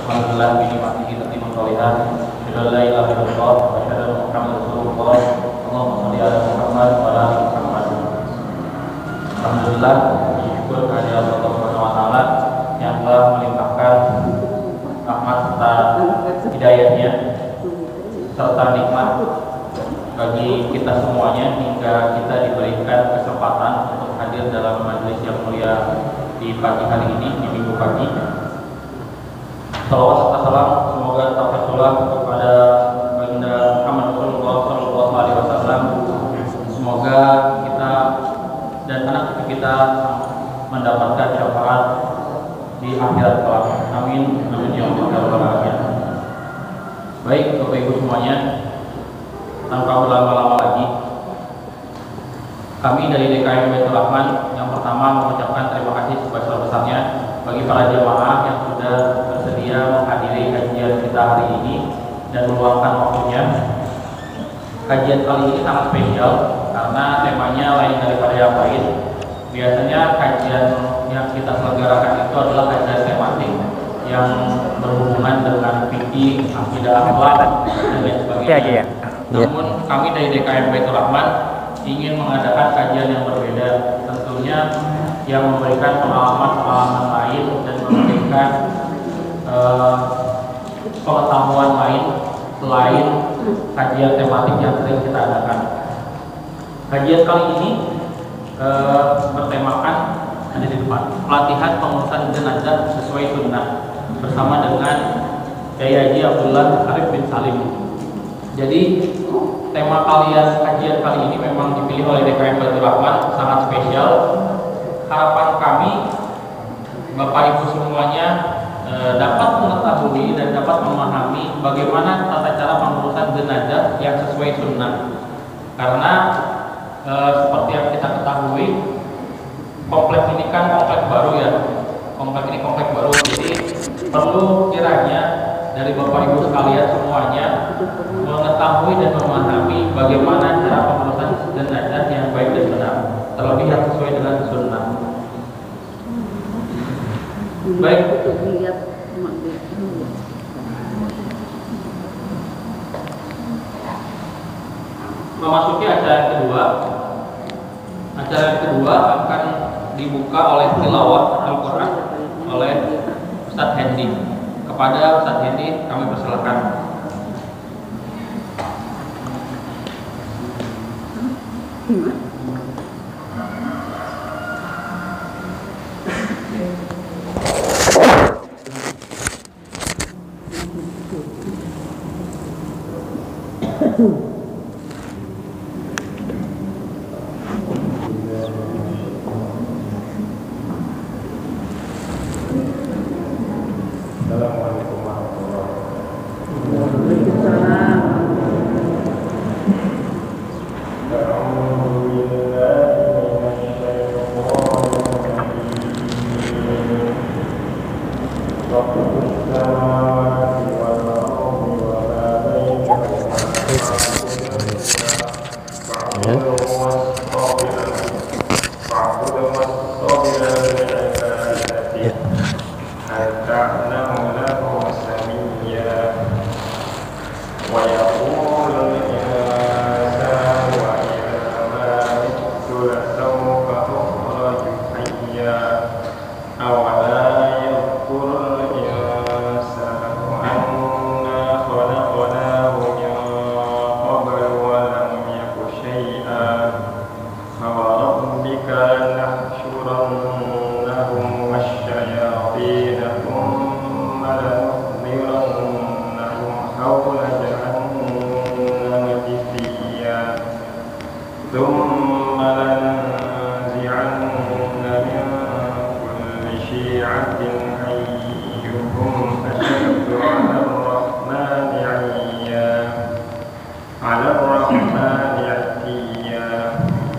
Alhamdulillah bi ni'matihi tatimmu sholihan. Asyhadu an la ilaha illallah wa asyhadu anna Muhammadar Rasulullah. Allahumma shalli ala Muhammad wa ala ali Muhammad. Alhamdulillah, syukur kehadirat Allah Subhanahu wa taala yang telah melimpahkan rahmat serta hidayahnya serta nikmat bagi kita semuanya hingga kita diberikan kesempatan untuk hadir dalam majelis yang mulia di pagi hari ini, di minggu pagi. Salawat serta salam semoga tercurah kepada baginda Muhammad Rasulullah Sallallahu Alaihi Wasallam. Semoga kita dan anak cucu kita mendapatkan syafaat di akhirat kelak. Amin. Amin ya rabbal alamin. Baik, Bapak Ibu semuanya, tanpa berlama-lama lagi, kami dari DKM Baitur Rahman yang pertama mengucapkan terima kasih sebesar-besarnya bagi para jemaah yang sudah bersedia menghadiri kajian kita hari ini dan meluangkan waktunya. Kajian kali ini sangat spesial karena temanya lain daripada yang lain. Biasanya kajian yang kita selenggarakan itu adalah kajian tematik yang berhubungan dengan fikih, akidah, akhlak dan lain sebagainya. Namun kami dari DKM Baitur Rahman ingin mengadakan kajian yang berbeda, tentunya yang memberikan pengalaman-pengalaman lain dan memberikan pengetahuan lain selain kajian tematik yang sering kita adakan. Kajian kali ini bertemakan ada di depan, pelatihan pengurusan jenazah sesuai sunnah bersama dengan Kyai Haji Abdullah Arif bin Salim. Jadi tema kajian kali ini memang dipilih oleh DKM Baitur Rahman, sangat spesial. Harapan kami Bapak Ibu semuanya dapat mengetahui dan dapat memahami bagaimana tata cara pengurusan jenazah yang sesuai sunnah. Karena seperti yang kita ketahui, kompleks ini kan kompleks baru ya. Kompleks ini kompleks baru, jadi perlu kiranya dari Bapak Ibu sekalian semuanya mengetahui dan memahami bagaimana cara pengurusan jenazah yang baik dan benar, terlebih yang sesuai dengan sunnah. Baik, memasuki acara yang kedua. Acara yang kedua akan dibuka oleh tilawah Al-Quran oleh Ustadz Hendi. Kepada Ustadz Hendi kami persilakan.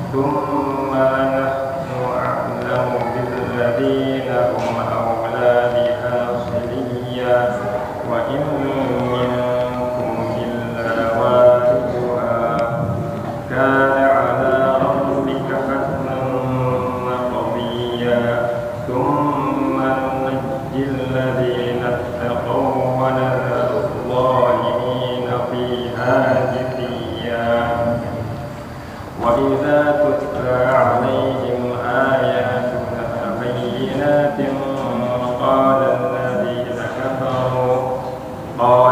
ثم نحن أعلم بالذين هم أولى بها قال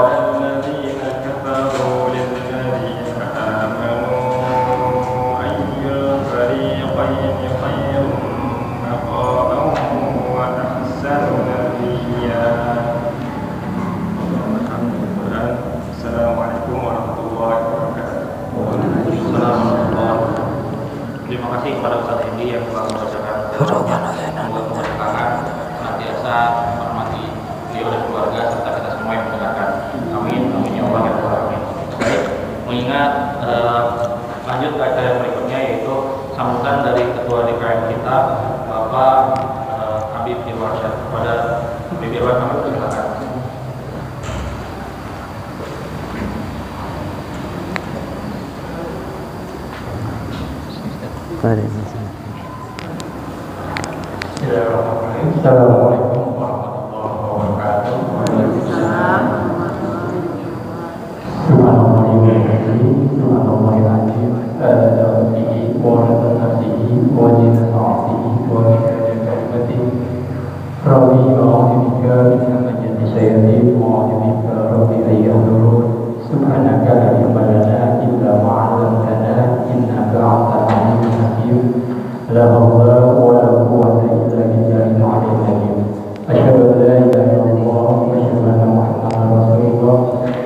الذين كفروا للذين آمنوا أي الفريقين خير مقاما وأحسن نبيا. Assalamualaikum warahmatullahi wabarakatuh. Terima kasih kepada Ustaz Hendy yang telah membacakan mudah-mudahan senantiasa menghormati beliau dan keluarga serta kita semua yang mendengarkan. Amin, amin ya Allah ya Rabbal alamin. Baik, mengingat lanjut ke acara yang berikutnya yaitu sambutan dari Ketua DKM kita Bapak Habib Irwansyah. Kepada Habib Irwan kami persilakan. Assalamualaikum warahmatullahi wabarakatuh. Subhanaka la ilma lana illa ma 'allamtana innaka antal 'alimul hakim. La haula wa la quwwata illa billahil 'aliyyil 'azim. Asyhadu an la ilaha illallah wa asyhadu anna Muhammadan rasulullah.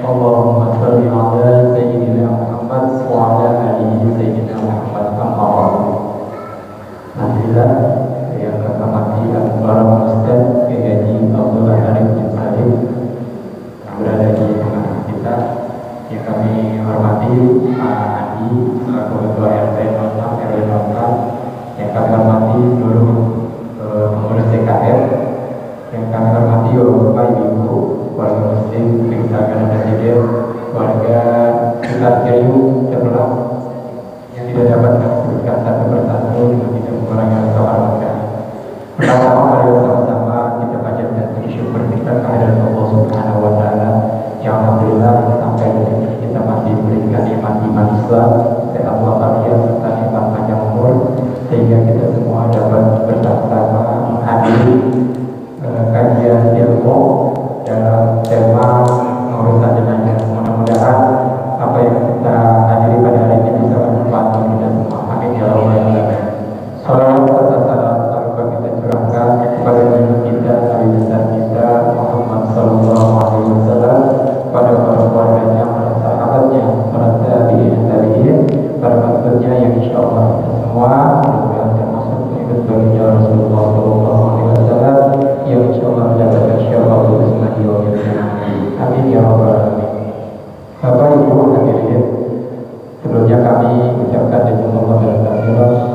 Allahumma shalli 'ala sayyidina Muhammad wa 'ala alihi sayyidina Muhammad kama qala. Alhamdulillah yang kami hormati para ustaz Kiai Abdullah Arif bin Salim yang berada di tengah kita, yang kami hormati Pak Andi selaku Ketua RT 06 RW 04, yang kami hormati seluruh pengurus DKM, yang kami hormati Bapak Ibu warga Muslim, Bingkagan Presiden, warga sekitar Kiriu, Cepelang yang tidak dapat kami sebutkan satu persatu dengan tidak mengurangi rasa hormat kami. Pertama-tama mari bersama-sama kita panjatkan puji syukur kita kehadirat Allah Subhanahu wa Ta'ala yang alhamdulillah sampai detik ini kita masih diberikan nikmat iman Islam, sehat walafiat serta nikmat panjang umur, sehingga kita semua dapat bersama-sama menghadiri kajian ilmu dalam tema pengurusan jenazah. Mudah-mudahan apa yang kita hadiri pada hari ini bisa bermanfaat bagi kita semua. Amin ya rabbal alamin. Salawat serta salam selalu kita curahkan kepada nabi kita, nabi besar kita Muhammad sallallahu alaihi wasallam, pada para keluarganya, para sahabatnya, para tabi'in, para maksudnya yang insyaallah kita semua mudah-mudahan termasuk pengikut baginda Rasulullah sallallahu alaihi wasallam yang insyaallah mendapatkan syafaat Nabi wa amin ya rabbal alamin. Bapak Ibu hadirin, sebelumnya kami ucapkan jazakallahu khairan,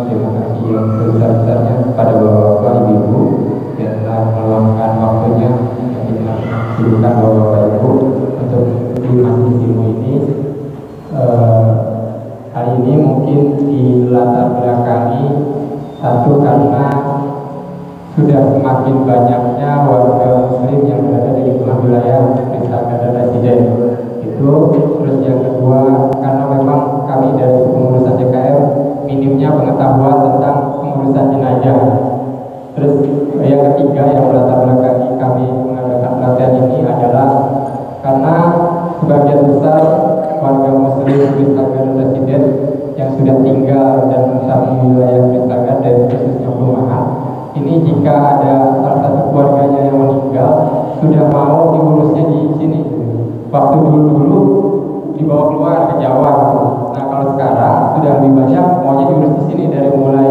terima kasih yang sebesar-besarnya kepada Bapak Ibu yang telah meluangkan waktunya dan kita silakan Bapak Ibu untuk di majelis ilmu ini. Hari ini mungkin di latar belakangi satu karena sudah semakin banyaknya warga Muslim yang berada di lingkungan wilayah Pilkada Presiden itu. Terus yang kedua karena memang kami dari pengurusan DKM minimnya pengetahuan tentang pengurusan jenazah. Terus yang ketiga yang melatar belakangi kami mengadakan pelatihan ini adalah karena sebagian besar warga Muslim Pilkada Presiden yang sudah tinggal dan menetap di wilayah Pilkada dan khususnya perumahan ini, jika ada salah satu keluarganya yang meninggal sudah mau diurusnya di sini. Waktu dulu dibawa keluar ke Jawa. Nah kalau sekarang sudah lebih banyak maunya diurus di sini, dari mulai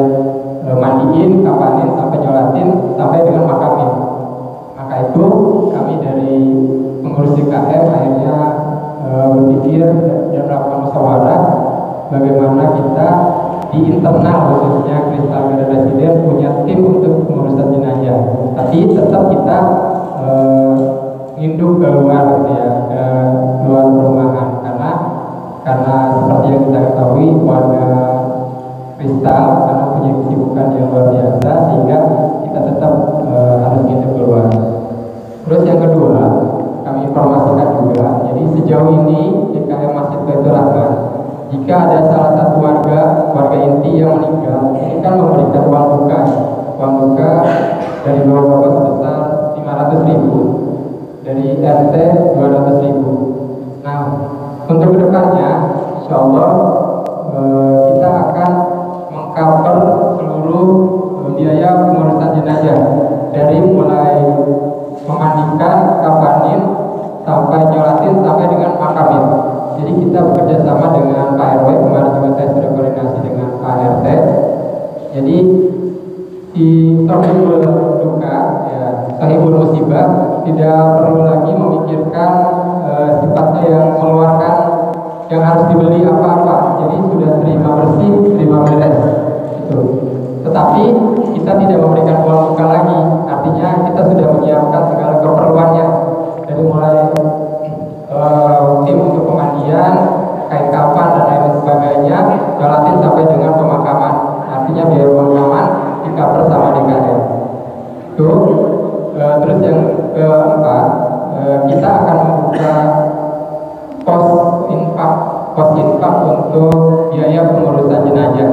mandiin, kapanin, sampai nyolatin, sampai dengan makamin. Maka itu kami dari pengurus DKM akhirnya berpikir dan melakukan musyawarah bagaimana kita di internal khususnya Pilkada Presiden punya tim untuk pengurusan jenazah, tapi tetap kita induk ke luar gitu ya, ke luar perumahan, karena seperti yang kita ketahui warga Kristal karena punya kesibukan yang luar biasa sehingga kita tetap harus induk keluar. Terus yang kedua kami informasikan juga, jadi sejauh ini DKM Masjid Baitur Rahman, jika ada salah satu warga inti yang meninggal, ini kan memberikan uang duka dari Bapak sebesar tidak perlu lagi memikirkan sifatnya yang mengeluarkan yang harus dibeli apa-apa. Jadi sudah terima bersih, terima beres itu. Tetapi kita tidak memberikan uang muka lagi, artinya kita sudah menyiapkan segala keperluannya, dari mulai tim untuk pemandian, kain kafan dan lain sebagainya, jalatin sampai dengan pemakaman. Artinya biaya pemakaman di-cover sama DKM. Itu. Terus yang keempat, kita akan membuka pos infak untuk biaya pengurusan jenazah.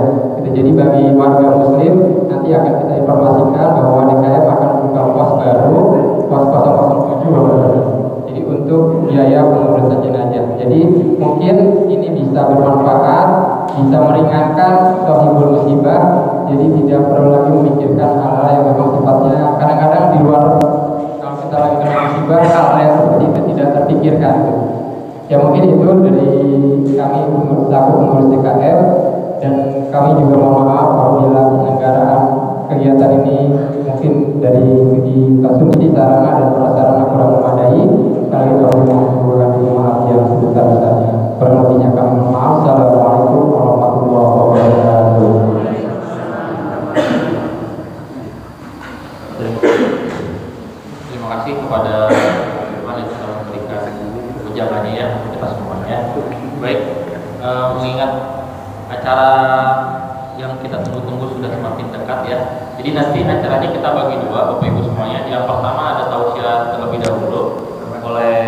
Jadi bagi warga muslim nanti akan kita informasikan bahwa DKM akan membuka pos baru, pos 007. Jadi untuk biaya pengurusan jenazah. Jadi mungkin ini bisa bermanfaat, bisa meringankan sahibul musibah. Jadi tidak perlu lagi memikirkan hal-hal yang memang sifatnya kadang-kadang di luar, kalau kita lagi kena musibah hal-hal yang seperti itu tidak terpikirkan. Ya mungkin itu dari kami selaku pengurus DKM, dan kami juga mohon maaf apabila penyelenggaraan kegiatan ini mungkin dari segi konsumsi sarana dan prasarana kurang memadai. Sekali lagi kami mohon maaf yang sebesar-besarnya. Kurang lebihnya kami mohon maaf. Assalamualaikum warahmatullahi wabarakatuh. Terima kasih kepada teman yang sudah memberikan ujangannya ya atas semuanya. Baik, mengingat acara yang kita tunggu-tunggu sudah semakin dekat ya. Jadi nanti acaranya kita bagi dua, Bapak Ibu semuanya. Yang pertama ada tausiah terlebih dahulu oleh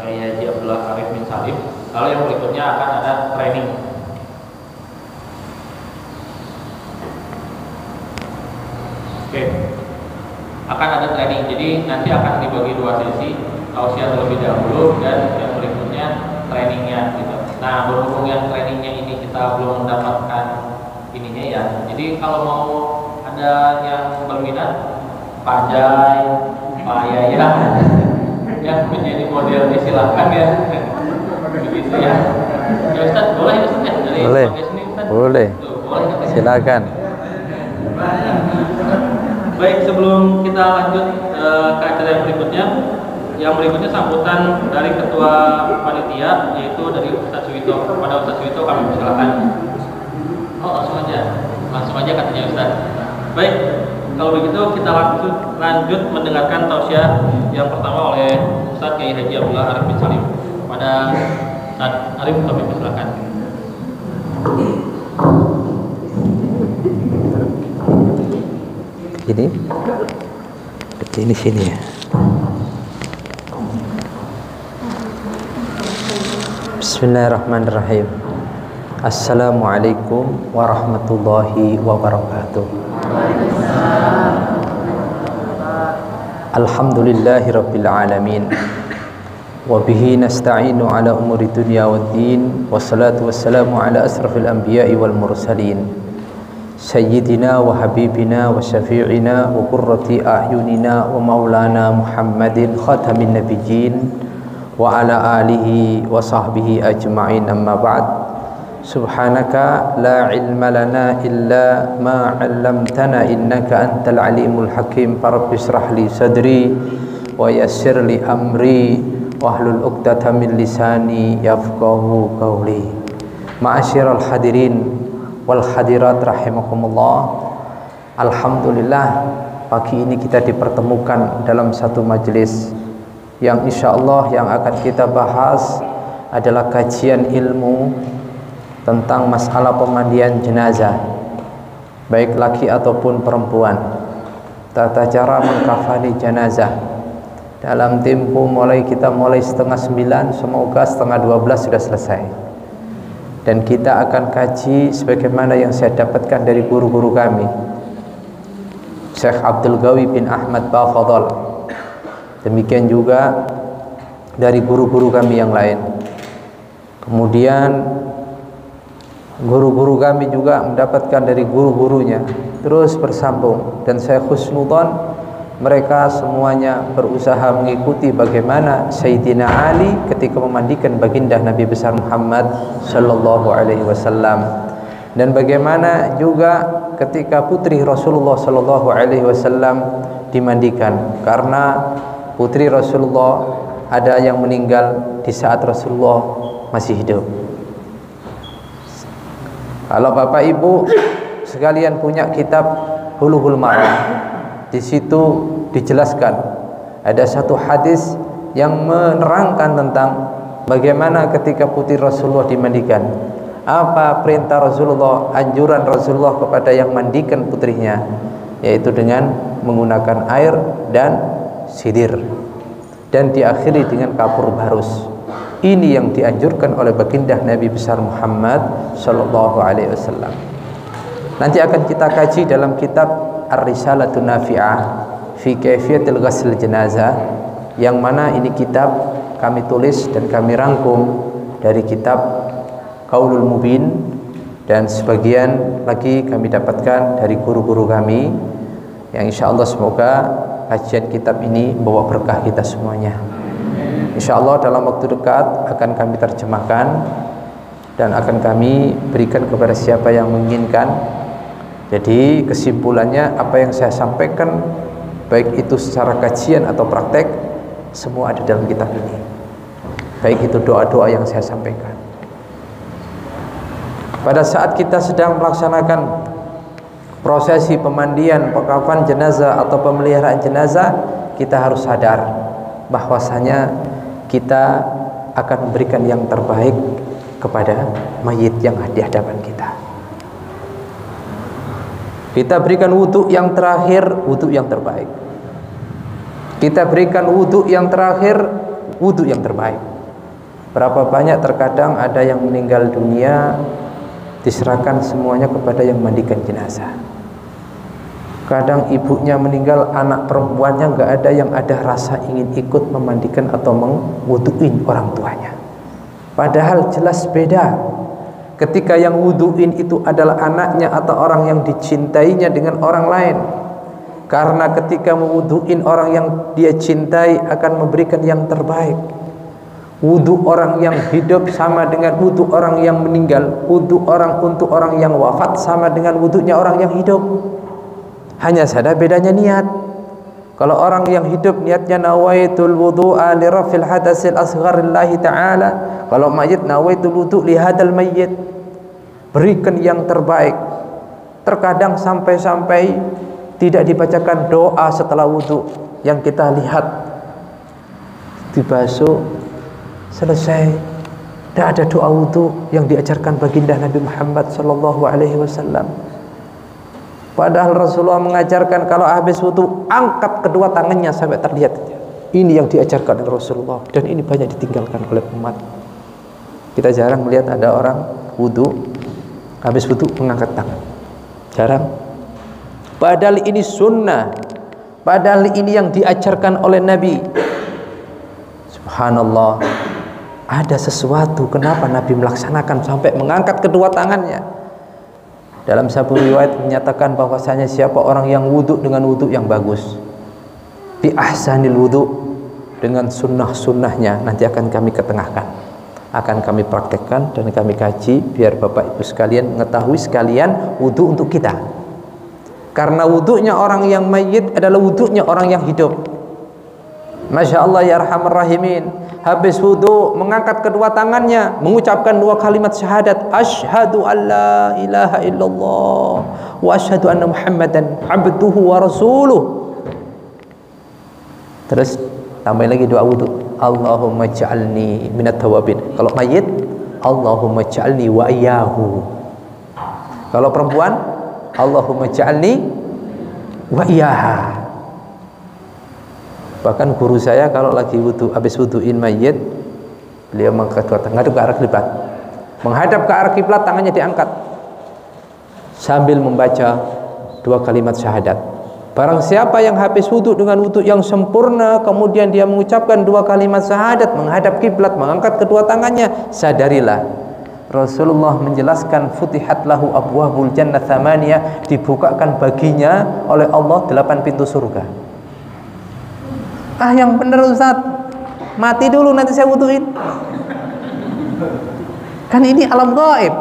Kiai Haji Abdullah Arif bin Salim. Lalu yang berikutnya akan ada training. Oke. Akan ada training. Jadi nanti akan dibagi dua sesi, tausiah terlebih dahulu dan yang berikutnya trainingnya gitu. Nah, berhubung yang trainingnya ini kita belum mendapatkan ininya ya. Jadi kalau mau ada yang berminat, Pak Jai, Pak Yaya, yang menjadi modelnya silahkan ya. Begitu ya. Ya Ustaz, boleh Ustaz ya dari boleh. Sini, Ustaz? Boleh. Tuh, boleh katanya. Silakan. Baik, sebelum kita lanjut ke acara yang berikutnya. Yang berikutnya sambutan dari Ketua Panitia, yaitu dari Ustaz Suwito. Kepada Ustaz Suwito kami persilakan. Oh, langsung aja katanya Ustaz. Baik, kalau begitu kita lanjut mendengarkan tausiah yang pertama oleh Ustaz Kiai Haji Abdullah Arif bin Salim. Kepada Ustaz Arif kami persilakan. Ini sini ya. Bismillahirrahmanirrahim. Assalamualaikum warahmatullahi wabarakatuh. Alhamdulillahi rabbil alamin. Wa bihi nasta'inu ala umuri dunya waddin. Wassalatu wassalamu ala asrafil anbiya'i wal mursalin. Sayyidina wa habibina wa syafi'ina wa qurrati a'yunina wa maulana Muhammadin khatamin nabiyyin wa ala alihi wa sahbihi ajma'in, amma ba'd. Subhanaka la ilma lana illa ma 'allamtana innaka antal alimul hakim. Rabbi shrah li sadri wa yassir li amri wahlul 'uqdatam min lisani yafqahu qawli. Ma'asyiral hadirin wal hadirat rahimakumullah. Alhamdulillah, pagi ini kita dipertemukan dalam satu majelis yang insyaallah yang akan kita bahas adalah kajian ilmu tentang masalah pemandian jenazah, baik laki ataupun perempuan, tata cara mengkafani jenazah. Dalam tempo kita mulai 8:30, semoga 11:30 sudah selesai. Dan kita akan kaji sebagaimana yang saya dapatkan dari guru-guru kami, Syekh Abdul Ghawi bin Ahmad Bafadhal. Demikian juga dari guru-guru kami yang lain. Kemudian guru-guru kami juga mendapatkan dari guru-gurunya, terus bersambung. Dan saya husnudzon, mereka semuanya berusaha mengikuti bagaimana Sayyidina Ali ketika memandikan baginda Nabi besar Muhammad sallallahu alaihi wasallam, dan bagaimana juga ketika putri Rasulullah sallallahu alaihi wasallam dimandikan. Karena putri Rasulullah ada yang meninggal di saat Rasulullah masih hidup. Kalau Bapak Ibu sekalian punya kitab Bulughul Maram, di situ dijelaskan ada satu hadis yang menerangkan tentang bagaimana ketika putri Rasulullah dimandikan, apa perintah Rasulullah, anjuran Rasulullah kepada yang mandikan putrinya, yaitu dengan menggunakan air dan sidir, dan diakhiri dengan kapur barus. Ini yang dianjurkan oleh baginda Nabi besar Muhammad sallallahu alaihi wasallam. Nanti akan kita kaji dalam kitab Ar-Risalatun Nafi'ah fi Kaifiyatil Ghusl Janazah, yang mana ini kitab kami tulis dan kami rangkum dari kitab Qaulul Mubin, dan sebagian lagi kami dapatkan dari guru-guru kami, yang insyaallah semoga kajian kitab ini membawa berkah kita semuanya. InsyaAllah dalam waktu dekat akan kami terjemahkan dan akan kami berikan kepada siapa yang menginginkan. Jadi kesimpulannya apa yang saya sampaikan, baik itu secara kajian atau praktek, semua ada dalam kitab ini. Baik itu doa-doa yang saya sampaikan. Pada saat kita sedang melaksanakan prosesi pemandian, pengkafanan jenazah atau pemeliharaan jenazah, kita harus sadar bahwasanya kita akan memberikan yang terbaik kepada mayit yang di hadapan kita. Kita berikan wudhu yang terakhir, wudhu yang terbaik. Kita berikan wudhu yang terakhir, wudhu yang terbaik. Berapa banyak terkadang ada yang meninggal dunia, diserahkan semuanya kepada yang mandikan jenazah. Kadang ibunya meninggal, anak perempuannya nggak ada yang ada rasa ingin ikut memandikan atau mewuduin orang tuanya. Padahal jelas beda ketika yang wuduin itu adalah anaknya atau orang yang dicintainya dengan orang lain. Karena ketika mewuduin orang yang dia cintai akan memberikan yang terbaik. Wudu orang yang hidup sama dengan wudu orang yang meninggal. Wudu orang untuk orang yang wafat sama dengan wudunya orang yang hidup. Hanya saja bedanya niat. Kalau orang yang hidup niatnya nawaitul wudu'a li rafil hadasil asghar lillahi ta'ala. Kalau mayit nawaitul wudu' li hadal mayyit. Berikan yang terbaik. Terkadang sampai-sampai tidak dibacakan doa setelah wudu. Yang kita lihat dibasuh selesai, tidak ada doa wudu yang diajarkan baginda Nabi Muhammad sallallahu alaihi wasallam. Padahal Rasulullah mengajarkan kalau habis wudu angkat kedua tangannya sampai terlihat. Ini yang diajarkan oleh Rasulullah, dan ini banyak ditinggalkan oleh umat. Kita jarang melihat ada orang wudu habis wudu mengangkat tangan. Jarang. Padahal ini sunnah. Padahal ini yang diajarkan oleh Nabi. Subhanallah. Ada sesuatu kenapa Nabi melaksanakan sampai mengangkat kedua tangannya. Dalam satu riwayat menyatakan bahwasanya siapa orang yang wudhu dengan wudhu yang bagus, bi ahsanil wudhu, dengan sunnah-sunnahnya, nanti akan kami ketengahkan, akan kami praktekkan dan kami kaji biar Bapak Ibu sekalian mengetahui sekalian wudhu untuk kita. Karena wudhunya orang yang mayit adalah wudhunya orang yang hidup. Masya Allah ya arhamar rahimin. Habis wudu mengangkat kedua tangannya, mengucapkan dua kalimat syahadat, asyhadu an la ilaha illallah wa asyhadu anna muhammadan abduhu wa rasuluh. Terus tambah lagi doa wudu, Allahumma ja'alni minat tawabin. Kalau mayit, Allahumma ja'alni wa iyyahu. Kalau perempuan, Allahumma ja'alni wa iyyaha. Bahkan guru saya kalau lagi wudu, habis wuduin mayit, beliau mengangkat dua tangan, menghadap ke arah kiblat. Menghadap ke arah kiblat, tangannya diangkat sambil membaca dua kalimat syahadat. Barang siapa yang habis wudu dengan wudu yang sempurna, kemudian dia mengucapkan dua kalimat syahadat, menghadap kiblat, mengangkat kedua tangannya, sadarilah Rasulullah menjelaskan futihat lahu abwabul jannah thamaniyah, dibukakan baginya oleh Allah 8 pintu surga. Ah yang benar Ustaz, mati dulu nanti saya wuduin. Kan ini alam gaib.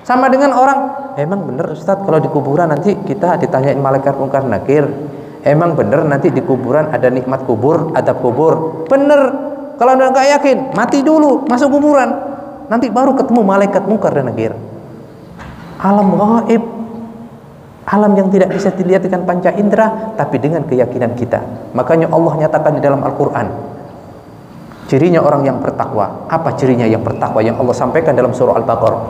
Sama dengan orang, emang benar Ustaz kalau di kuburan nanti kita ditanyain malaikat mungkar nakir, Emang bener nanti di kuburan ada nikmat kubur, adab kubur? Bener. Kalau anda nggak yakin, mati dulu, masuk kuburan, nanti baru ketemu malaikat mungkar dan nakir. Alam gaib, alam yang tidak bisa dilihat dengan panca indera, tapi dengan keyakinan kita. Makanya Allah nyatakan di dalam Al-Quran, cirinya orang yang bertakwa. Apa cirinya yang bertakwa yang Allah sampaikan dalam surah Al-Baqarah?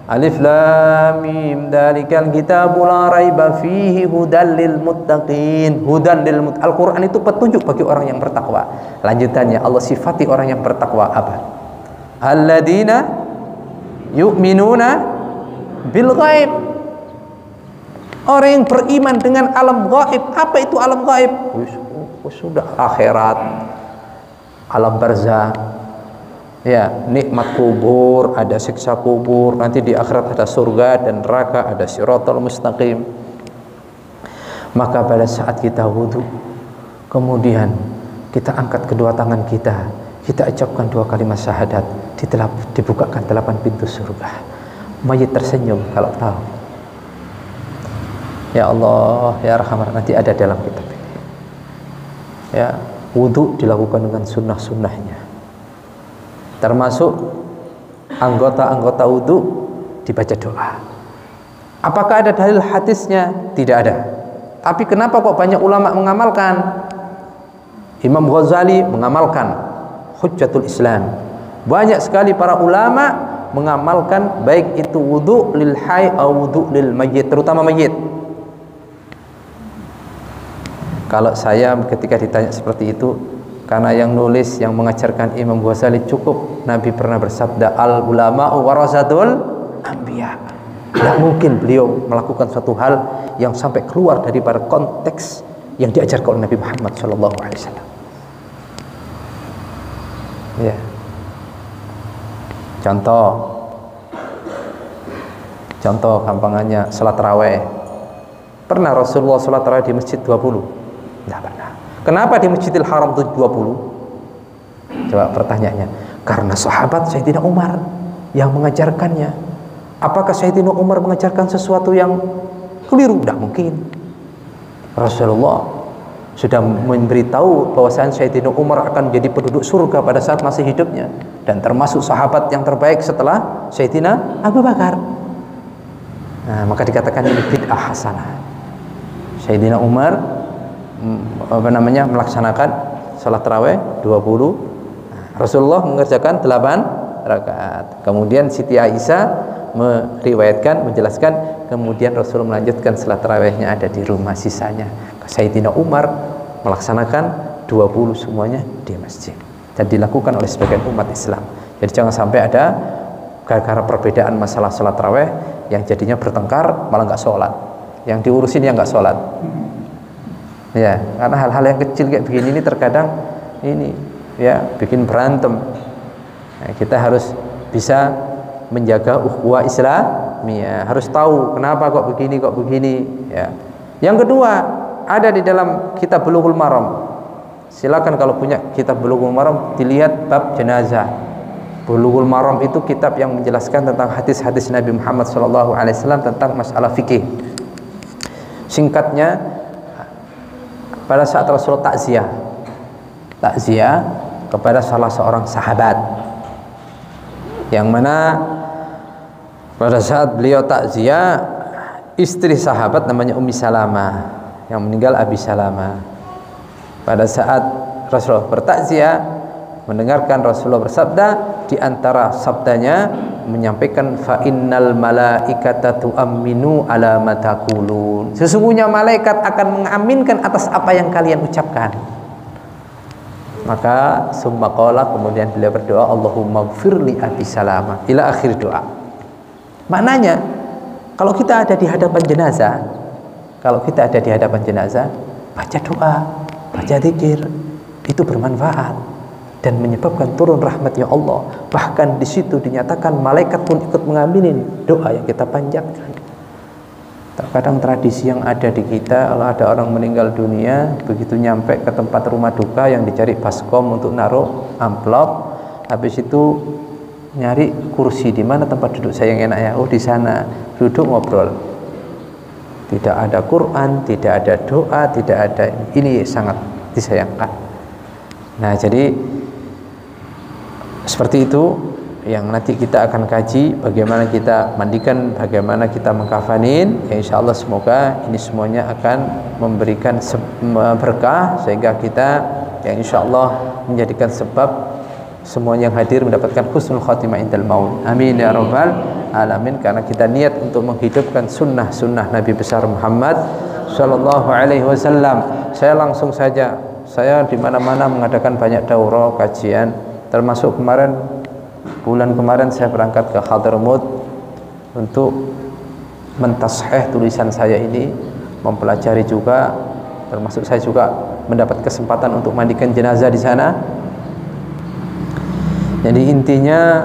Alif lam mim, dzalikal kitabu la raiba fihi hudal lil muttaqin. Hudan lil muttaqin. Al-Qur'an itu petunjuk bagi orang yang bertakwa. Lanjutannya Allah sifati orang yang bertakwa apa? Alladzina yu'minuna bil ghaib. Orang yang beriman dengan alam gaib. Apa itu alam gaib? Sudah akhirat, alam barzah. Ya, nikmat kubur, ada siksa kubur, nanti di akhirat ada surga dan neraka, ada siratal mustaqim. Maka pada saat kita wudu, kemudian kita angkat kedua tangan kita ucapkan 2 kalimat syahadat, dibukakan 8 pintu surga. Mayit tersenyum kalau tahu. Ya Allah, ya Rahman, nanti ada dalam kitab ini. Ya, wudu dilakukan dengan sunnah-sunnahnya. Termasuk anggota-anggota wudu dibaca doa. Apakah ada dalil hadisnya? Tidak ada. Tapi kenapa kok banyak ulama mengamalkan? Imam Ghazali mengamalkan, Hujjatul Islam. Banyak sekali para ulama mengamalkan, baik itu wudu lil hayy atau wudu lil mayyit, terutama mayyit. Kalau saya ketika ditanya seperti itu, karena yang nulis, yang mengajarkan Imam Ghazali cukup, Nabi pernah bersabda, al ulama'u warasatul anbiya. Tidak mungkin beliau melakukan suatu hal yang sampai keluar daripada konteks yang diajarkan oleh Nabi Muhammad SAW. Ya. Contoh gampangannya salat tarawih. Pernah Rasulullah salat tarawih di masjid 20? Tidak pernah. Kenapa di Masjidil Haram 20? Coba pertanyaannya. Karena sahabat Sayyidina Umar yang mengajarkannya. Apakah Sayyidina Umar mengajarkan sesuatu yang keliru? Tidak mungkin. Rasulullah sudah memberitahu bahwasanya Sayyidina Umar akan menjadi penduduk surga pada saat masih hidupnya, dan termasuk sahabat yang terbaik setelah Sayyidina Abu Bakar. Nah, maka dikatakan ini bid'ah hasanah. Sayyidina Umar melaksanakan salat tarawih 20. Rasulullah mengerjakan 8 rakaat. Kemudian Siti Aisyah meriwayatkan, menjelaskan, kemudian Rasul melanjutkan salat tarawihnya ada di rumah, sisanya Sayyidina Umar melaksanakan 20 semuanya di masjid, dan dilakukan oleh sebagian umat Islam. Jadi jangan sampai ada gara-gara perbedaan masalah salat tarawih yang jadinya bertengkar, malah nggak sholat, yang diurusin yang nggak sholat. Ya, karena hal-hal yang kecil kayak begini ini terkadang ini ya bikin berantem. Nah, kita harus bisa menjaga ukhuwah Islamiyah, harus tahu kenapa kok begini ya. Yang kedua, ada di dalam kitab Bulughul Maram. Silakan kalau punya kitab Bulughul Maram dilihat bab jenazah. Bulughul Maram itu kitab yang menjelaskan tentang hadis-hadis Nabi Muhammad SAW tentang masalah fikih. Singkatnya, pada saat Rasul takziah kepada salah seorang sahabat, yang mana pada saat beliau takziah, istri sahabat namanya Ummi Salamah yang meninggal Abi Salamah. Pada saat Rasulullah bertakziah, mendengarkan Rasulullah bersabda, di antara sabdanya menyampaikan fa innal malaikata tu'minu ala ma taqulun. Sesungguhnya malaikat akan mengaminkan atas apa yang kalian ucapkan. Maka summa qala, kemudian beliau berdoa, Allahumma ighfirli Abi Salamah ila akhir doa. Maknanya, kalau kita ada di hadapan jenazah, baca doa, baca zikir, itu bermanfaat dan menyebabkan turun rahmatnya Allah. Bahkan di situ dinyatakan malaikat pun ikut mengaminin doa yang kita panjatkan. Terkadang tradisi yang ada di kita, kalau ada orang meninggal dunia, begitu nyampe ke tempat rumah duka yang dicari baskom untuk naruh amplop, habis itu nyari kursi, di mana tempat duduk saya yang enak ya, oh di sana, duduk ngobrol. Tidak ada Quran, tidak ada doa, tidak ada, ini sangat disayangkan. Nah, jadi seperti itu yang nanti kita akan kaji, bagaimana kita mandikan, bagaimana kita mengkafanin. Ya, insya Allah semoga ini semuanya akan memberikan berkah sehingga kita yang insya Allah menjadikan sebab semua yang hadir mendapatkan husnul khatimah indal maut. Amin ya rabbal alamin. Karena kita niat untuk menghidupkan sunnah-sunnah Nabi besar Muhammad sallallahu alaihi wasallam. Saya langsung saja, saya di mana-mana mengadakan banyak daurah, kajian, termasuk bulan kemarin saya berangkat ke Hadramaut untuk mentasheh tulisan saya ini, mempelajari juga, termasuk saya juga mendapat kesempatan untuk mandikan jenazah di sana. Jadi intinya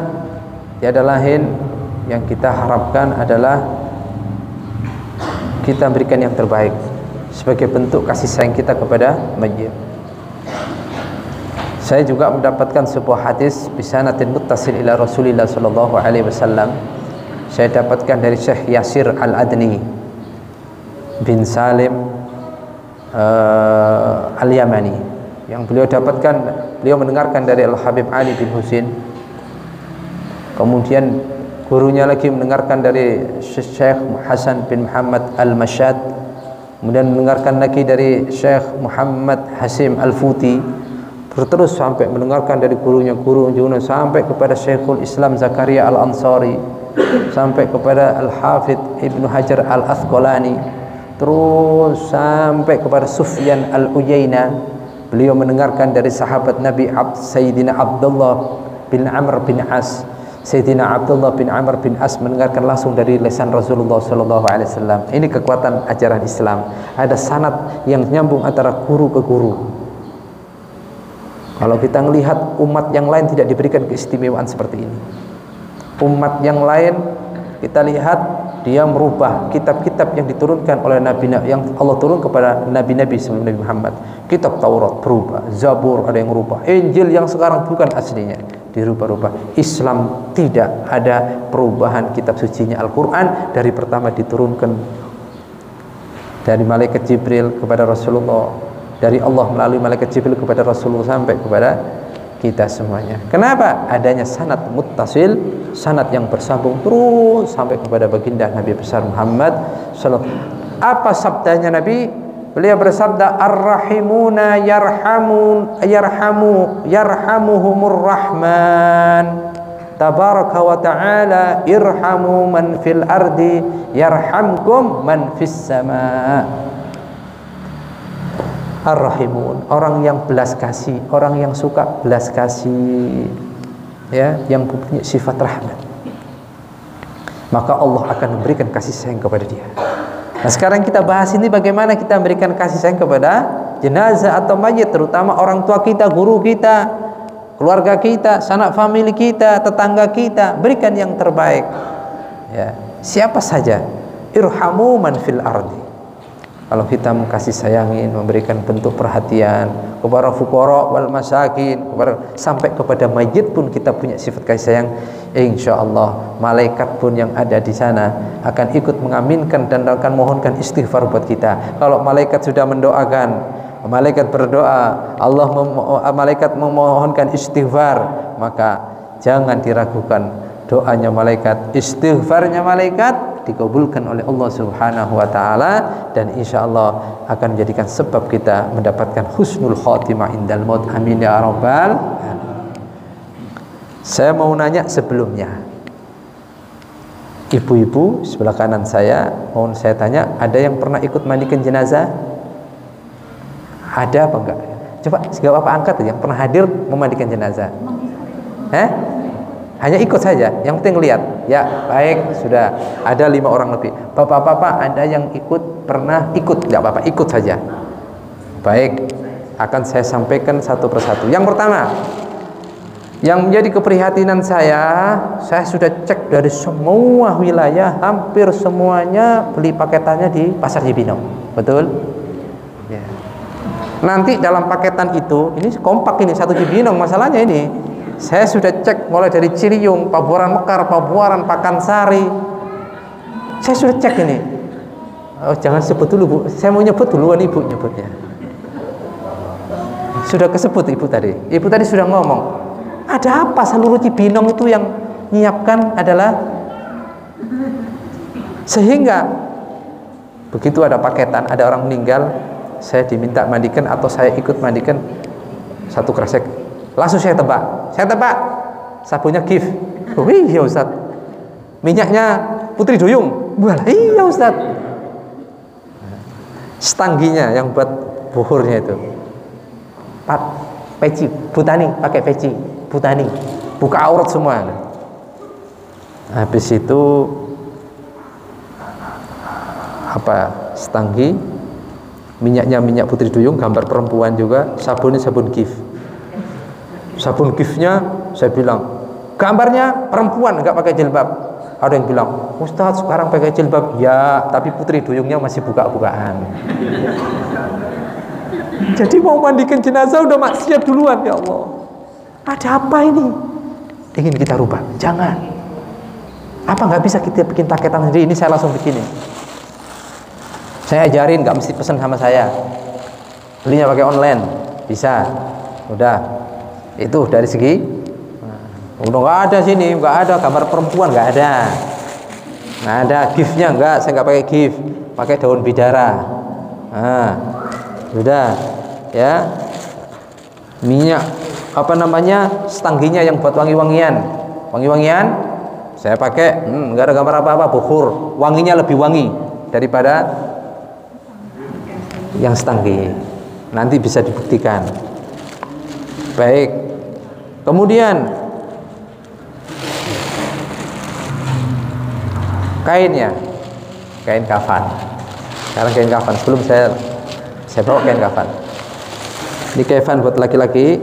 tiada lain yang kita harapkan adalah kita berikan yang terbaik sebagai bentuk kasih sayang kita kepada mayit. Saya juga mendapatkan sebuah hadis bisanatin muttasil ila Rasulillah sallallahu alaihi wasallam. Saya dapatkan dari Syekh Yasir Al-Adni bin Salim Al-Yamani, yang beliau dapatkan, beliau mendengarkan dari Al-Habib Ali bin Husin, kemudian gurunya lagi mendengarkan dari Syekh Hasan bin Muhammad Al-Mashad, kemudian mendengarkan lagi dari Syekh Muhammad Hasim Al-Futi, terus sampai mendengarkan dari gurunya sampai kepada Syekhul Islam Zakaria Al-Ansari, sampai kepada Al-Hafidh Ibnu Hajar Al-Asqalani, terus sampai kepada Sufyan Al-Uyainah. Beliau mendengarkan dari sahabat Nabi Sayyidina Abdullah bin Amr bin As. Sayyidina Abdullah bin Amr bin As mendengarkan langsung dari lisan Rasulullah sallallahu alaihi wasallam. Ini kekuatan ajaran Islam. Ada sanad yang nyambung antara guru ke guru. Kalau kita melihat umat yang lain tidak diberikan keistimewaan seperti ini. Umat yang lain kita lihat dia merubah kitab-kitab yang diturunkan oleh Nabi, yang Allah turun kepada Nabi-Nabi sebelum Nabi Muhammad. Kitab Taurat berubah, Zabur ada yang berubah, Injil yang sekarang bukan aslinya dirubah-rubah. Islam tidak ada perubahan kitab sucinya Al-Quran dari pertama diturunkan dari malaikat Jibril kepada Rasulullah, dari Allah melalui malaikat Jibril kepada Rasulullah sampai kepada kita semuanya. Kenapa? Adanya sanad muttasil, sanad yang bersambung terus sampai kepada baginda Nabi besar Muhammad sallallahu alaihi wasallam. Apa sabdanya Nabi? Beliau bersabda, ar-rahimuna yarhamuhumur rahman tabaraka wa ta'ala irhamu man fil ardi yarhamkum man fis sama. Ar-rahimun, orang yang belas kasih, orang yang suka belas kasih, ya, yang punya sifat rahmat, maka Allah akan memberikan kasih sayang kepada dia. Nah, sekarang kita bahas ini bagaimana kita memberikan kasih sayang kepada jenazah atau mayit, terutama orang tua kita, guru kita, keluarga kita, sanak famili kita, tetangga kita. Berikan yang terbaik, ya, siapa saja. Irhamu man fil ardi. Kalau kita mengkasih sayangin, memberikan bentuk perhatian kepada fuqara wal masakin, sampai kepada mayit pun kita punya sifat kasih sayang, insya Allah malaikat pun yang ada di sana akan ikut mengaminkan dan akan mohonkan istighfar buat kita. Kalau malaikat sudah mendoakan, malaikat berdoa, malaikat memohonkan istighfar, maka jangan diragukan doanya malaikat, istighfarnya malaikat dikabulkan oleh Allah Subhanahu wa taala, dan insyaallah akan menjadikan sebab kita mendapatkan husnul khatimah indal maut. Amin ya rabbal alamin. Saya mau nanya sebelumnya, ibu-ibu sebelah kanan saya, mau saya tanya, ada yang pernah ikut mandikan jenazah? Ada apa enggak? Coba segala Bapak angkat yang pernah hadir memandikan jenazah. Hanya ikut saja, yang penting lihat. Ya, baik, sudah ada 5 orang lebih. Bapak-bapak ada yang pernah ikut? Enggak apa-apa, ikut saja. Baik, akan saya sampaikan satu persatu. Yang pertama, yang menjadi keprihatinan saya sudah cek dari semua wilayah, hampir semuanya beli paketannya di Pasar Cibinong. Betul? Ya. Nanti dalam paketan itu, ini kompak ini, 1 Cibinong masalahnya ini. Saya sudah cek mulai dari Ciliung, Pabuaran Mekar, Pabuaran, Pakansari. Saya sudah cek ini. Oh, jangan sebut dulu Bu, saya mau nyebut duluan Ibu nyebutnya. Sudah kesebut Ibu tadi. Ibu tadi sudah ngomong. Ada apa seluruh Cibinong itu yang nyiapkan adalah sehingga begitu ada paketan, ada orang meninggal, saya diminta mandikan atau saya ikut mandikan satu kresek, langsung saya tebak, sabunnya gift. Oh iya Ustaz, minyaknya Putri Duyung, wah iya Ustaz, stangginya yang buat buhurnya itu peci Butani, pakai peci Butani, buka aurat semua. Habis itu stanggi, minyaknya minyak Putri Duyung, gambar perempuan juga, sabunnya sabun gift. Sabun giftnya saya bilang gambarnya perempuan, nggak pakai jilbab. Ada yang bilang, Ustadz sekarang pakai jilbab. Ya, tapi Putri Duyungnya masih buka-bukaan. Jadi mau mandikan jenazah udah maksiat duluan. Ya Allah, ada apa ini? Ingin kita rubah? Jangan. Apa nggak bisa kita bikin paketan sendiri? Ini saya langsung bikinin. Saya ajarin, nggak mesti pesan sama saya. Belinya pakai online, bisa. Udah. Itu dari segi. Udah nggak ada sini, nggak ada gambar perempuan, nggak ada. Nggak ada giftnya, nggak. Saya nggak pakai gift, pakai daun bidara. Nah, sudah, ya. Minyak stangginya yang buat wangi-wangian, saya pakai, nggak ada gambar apa-apa, bukhur, wanginya lebih wangi daripada yang stanggi. Nanti bisa dibuktikan. Baik. Kemudian kainnya, kain kafan. Sekarang kain kafan. Sebelum saya bawa kain kafan. Ini kafan buat laki-laki,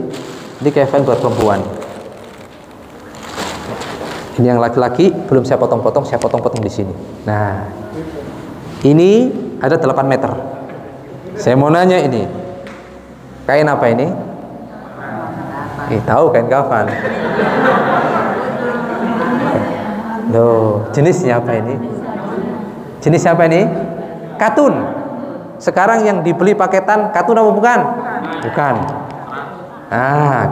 ini kafan buat perempuan. Ini yang laki-laki belum saya potong-potong, saya potong-potong di sini. Nah, ini ada 8 meter. Saya mau nanya ini, kain apa ini? Tahu kain kafan. Loh, jenisnya apa ini? Jenisnya apa ini? Katun. Sekarang yang dibeli paketan katun apa bukan? Bukan.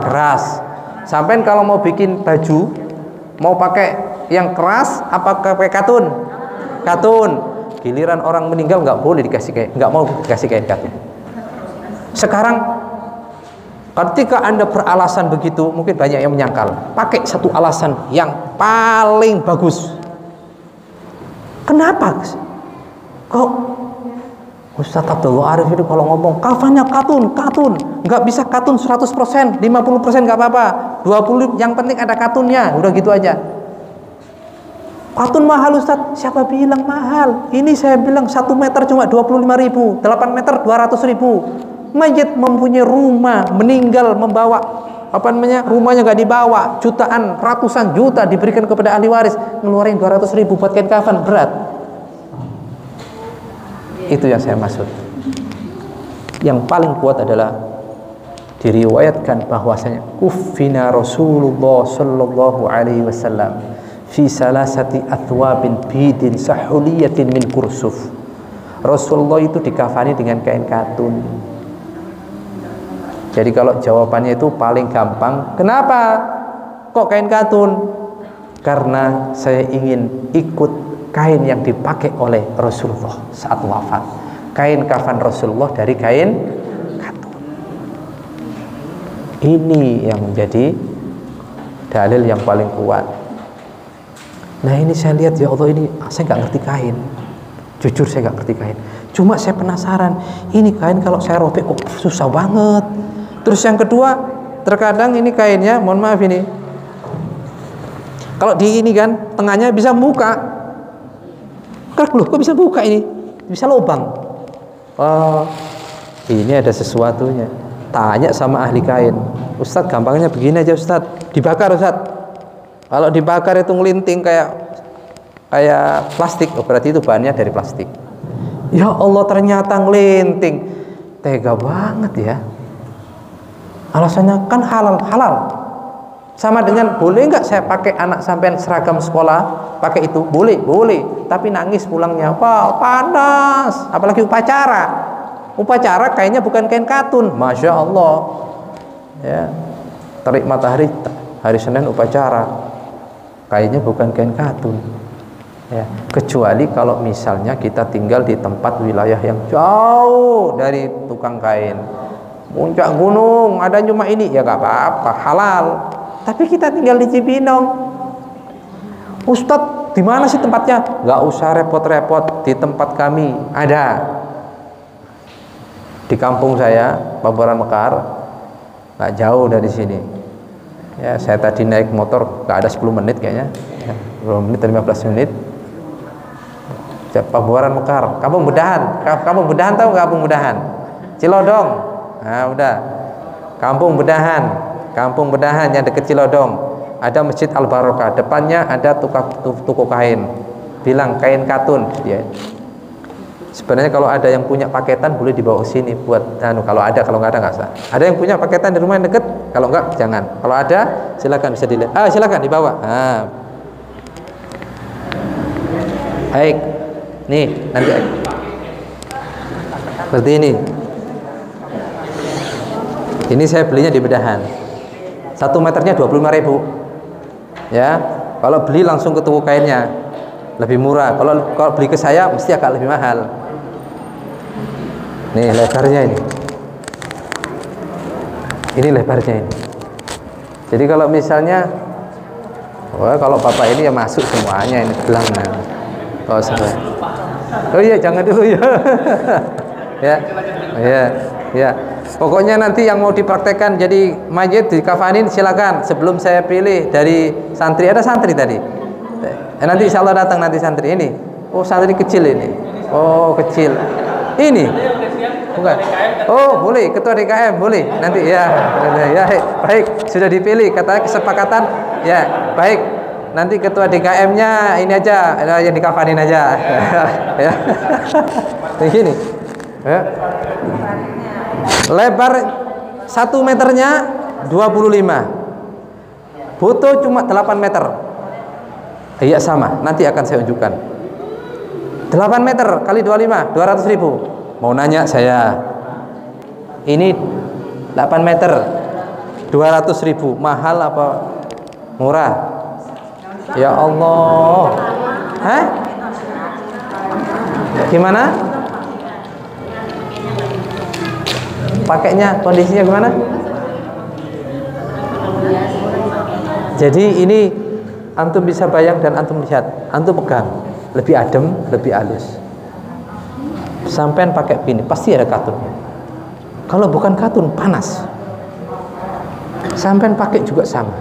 Keras. Sampai kalau mau bikin baju, mau pakai yang keras apa pakai katun? Katun. Giliran orang meninggal nggak boleh dikasih kain, nggak mau dikasih kain katun. Sekarang ketika Anda beralasan begitu, mungkin banyak yang menyangkal. Pakai satu alasan yang paling bagus. Kenapa? Kok Ustaz Abdullah Arif itu kalau ngomong kafannya katun, nggak bisa katun 100%, 50% nggak apa-apa, 20% yang penting ada katunnya, udah gitu aja. Katun mahal Ustaz, siapa bilang mahal? Ini saya bilang 1 meter cuma 25.000, 8 meter 200.000. Mayit mempunyai rumah, meninggal membawa rumahnya nggak dibawa, jutaan, ratusan juta diberikan kepada ahli waris, ngeluarin 200.000 buat kain kafan, berat. Itu yang saya maksud. Yang paling kuat adalah diriwayatkan bahwasanya kuffina Rasulullah sallallahu alaihi wasallam fi salasati athwabin bidin sahuliyatin min kursuf. Rasulullah itu dikafani dengan kain katun. Jadi kalau jawabannya itu paling gampang, kenapa kok kain katun? Karena saya ingin ikut kain yang dipakai oleh Rasulullah saat wafat. Kain kafan Rasulullah dari kain katun. Ini yang menjadi dalil yang paling kuat. Nah ini saya lihat, ya Allah, ini saya nggak ngerti kain. Jujur saya nggak ngerti kain. Cuma saya penasaran, ini kain kalau saya robek kok susah banget. Terus yang kedua, terkadang ini kainnya, mohon maaf ini, kalau di ini kan tengahnya bisa buka. Loh, kok bisa buka ini? Bisa lubang. Oh, ini ada sesuatunya. Tanya sama ahli kain. Ustadz, gampangnya begini aja Ustadz, dibakar Ustadz. Kalau dibakar itu ngelinting kayak plastik, oh, berarti itu bahannya dari plastik. Ya Allah, ternyata ngelinting. Tega banget ya. Alasannya kan halal. Sama dengan boleh nggak saya pakai anak sampean seragam sekolah pakai itu? Boleh, boleh. Tapi nangis pulangnya, Pak, panas. Apalagi upacara. Upacara kainnya bukan kain katun, masya Allah. Ya, terik matahari hari Senin upacara, kainnya bukan kain katun. Ya, kecuali kalau misalnya kita tinggal di tempat wilayah yang jauh dari tukang kain, puncak gunung, ada cuma ini, ya nggak apa-apa, halal. Tapi kita tinggal di Cibinong, Ustadz, di mana sih tempatnya? Nggak usah repot-repot, di tempat kami ada. Di kampung saya, Pabuaran Mekar, nggak jauh dari sini. Ya, saya tadi naik motor, nggak ada 10 menit kayaknya, ya, 10 menit, 15 menit. Pabuaran Mekar, Kampung Bedahan. Kampung Bedahan tahu nggak? Kampung Bedahan, Cilodong. Nah, udah. Kampung Bedahan. Kampung Bedahan yang dekat Cilodong, ada Masjid Al Barokah, depannya ada toko kain. Bilang kain katun ya. Sebenarnya kalau ada yang punya paketan boleh dibawa ke sini buat kalau ada, kalau nggak ada nggak usah. Ada yang punya paketan di rumah yang dekat, kalau nggak jangan. Kalau ada silakan bisa dilihat. Silakan dibawa. Baik. Nih, nanti seperti ini. Ini saya belinya di Bedahan. 1 meternya 25.000. Ya, kalau beli langsung ke toko kainnya lebih murah. Kalau beli ke saya mesti agak lebih mahal. Nih lebarnya ini. Ini lebarnya ini. Jadi kalau misalnya, kalau bapak ini ya masuk semuanya ini gelangnya. Oh salah. Oh iya, jangan dulu ya. Ya. Pokoknya nanti yang mau dipraktekkan jadi mayit dikafanin silakan. Sebelum saya pilih dari santri, ada santri tadi. Nanti insya Allah datang nanti santri ini. Oh santri kecil ini. Oh kecil. Ini. Bukan. Oh boleh, ketua DKM boleh. Nanti ya baik sudah dipilih. Katanya kesepakatan. Ya baik. Nanti ketua DKM-nya ini aja yang dikafanin aja. Ya. Begini. Ya. Lebar 1 meternya 25, butuh cuma 8 meter. Iya sama, nanti akan saya unjukkan. 8 meter kali 25, 200.000. Mau nanya saya, ini 8 meter 200.000 mahal apa murah? Ya Allah. Hah? Gimana? Pakainya kondisinya gimana? Jadi ini antum bisa bayang dan antum lihat, antum pegang, lebih adem, lebih halus. Sampean pakai pin, pasti ada katunnya. Kalau bukan katun panas. Sampean pakai juga sama.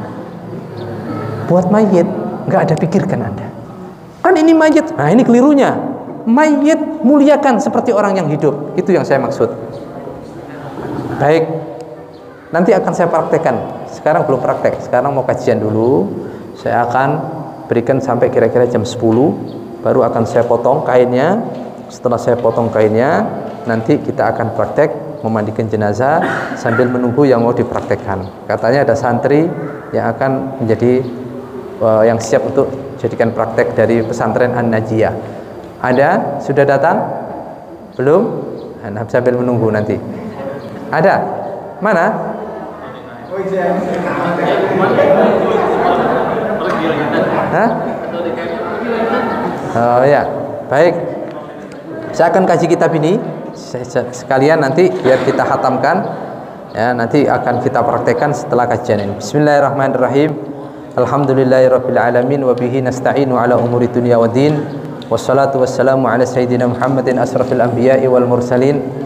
Buat mayit nggak ada pikirkan Anda. Kan ini mayit. Nah ini kelirunya. Mayit muliakan seperti orang yang hidup. Itu yang saya maksud. Baik, nanti akan saya praktekkan. Sekarang belum praktek, sekarang mau kajian dulu. Saya akan berikan sampai kira-kira jam 10, baru akan saya potong kainnya. Setelah saya potong kainnya, nanti kita akan praktek memandikan jenazah sambil menunggu yang mau dipraktekkan. Katanya ada santri yang akan menjadi yang siap untuk jadikan praktek dari pesantren An-Najiyah. Ada? Sudah datang? Belum? Nah, sambil menunggu nanti. Ada? Mana? Hah? Oh ya, baik. Saya akan kaji kitab ini sekalian nanti biar kita khatamkan. Ya, nanti akan kita praktekkan setelah kajian ini. Bismillahirrahmanirrahim. Alhamdulillahirabbil alamin wa bihi nasta'inu ala umuri dunya waddin. Wassalatu wassalamu ala sayyidina Muhammadin asrafil anbiya'i wal mursalin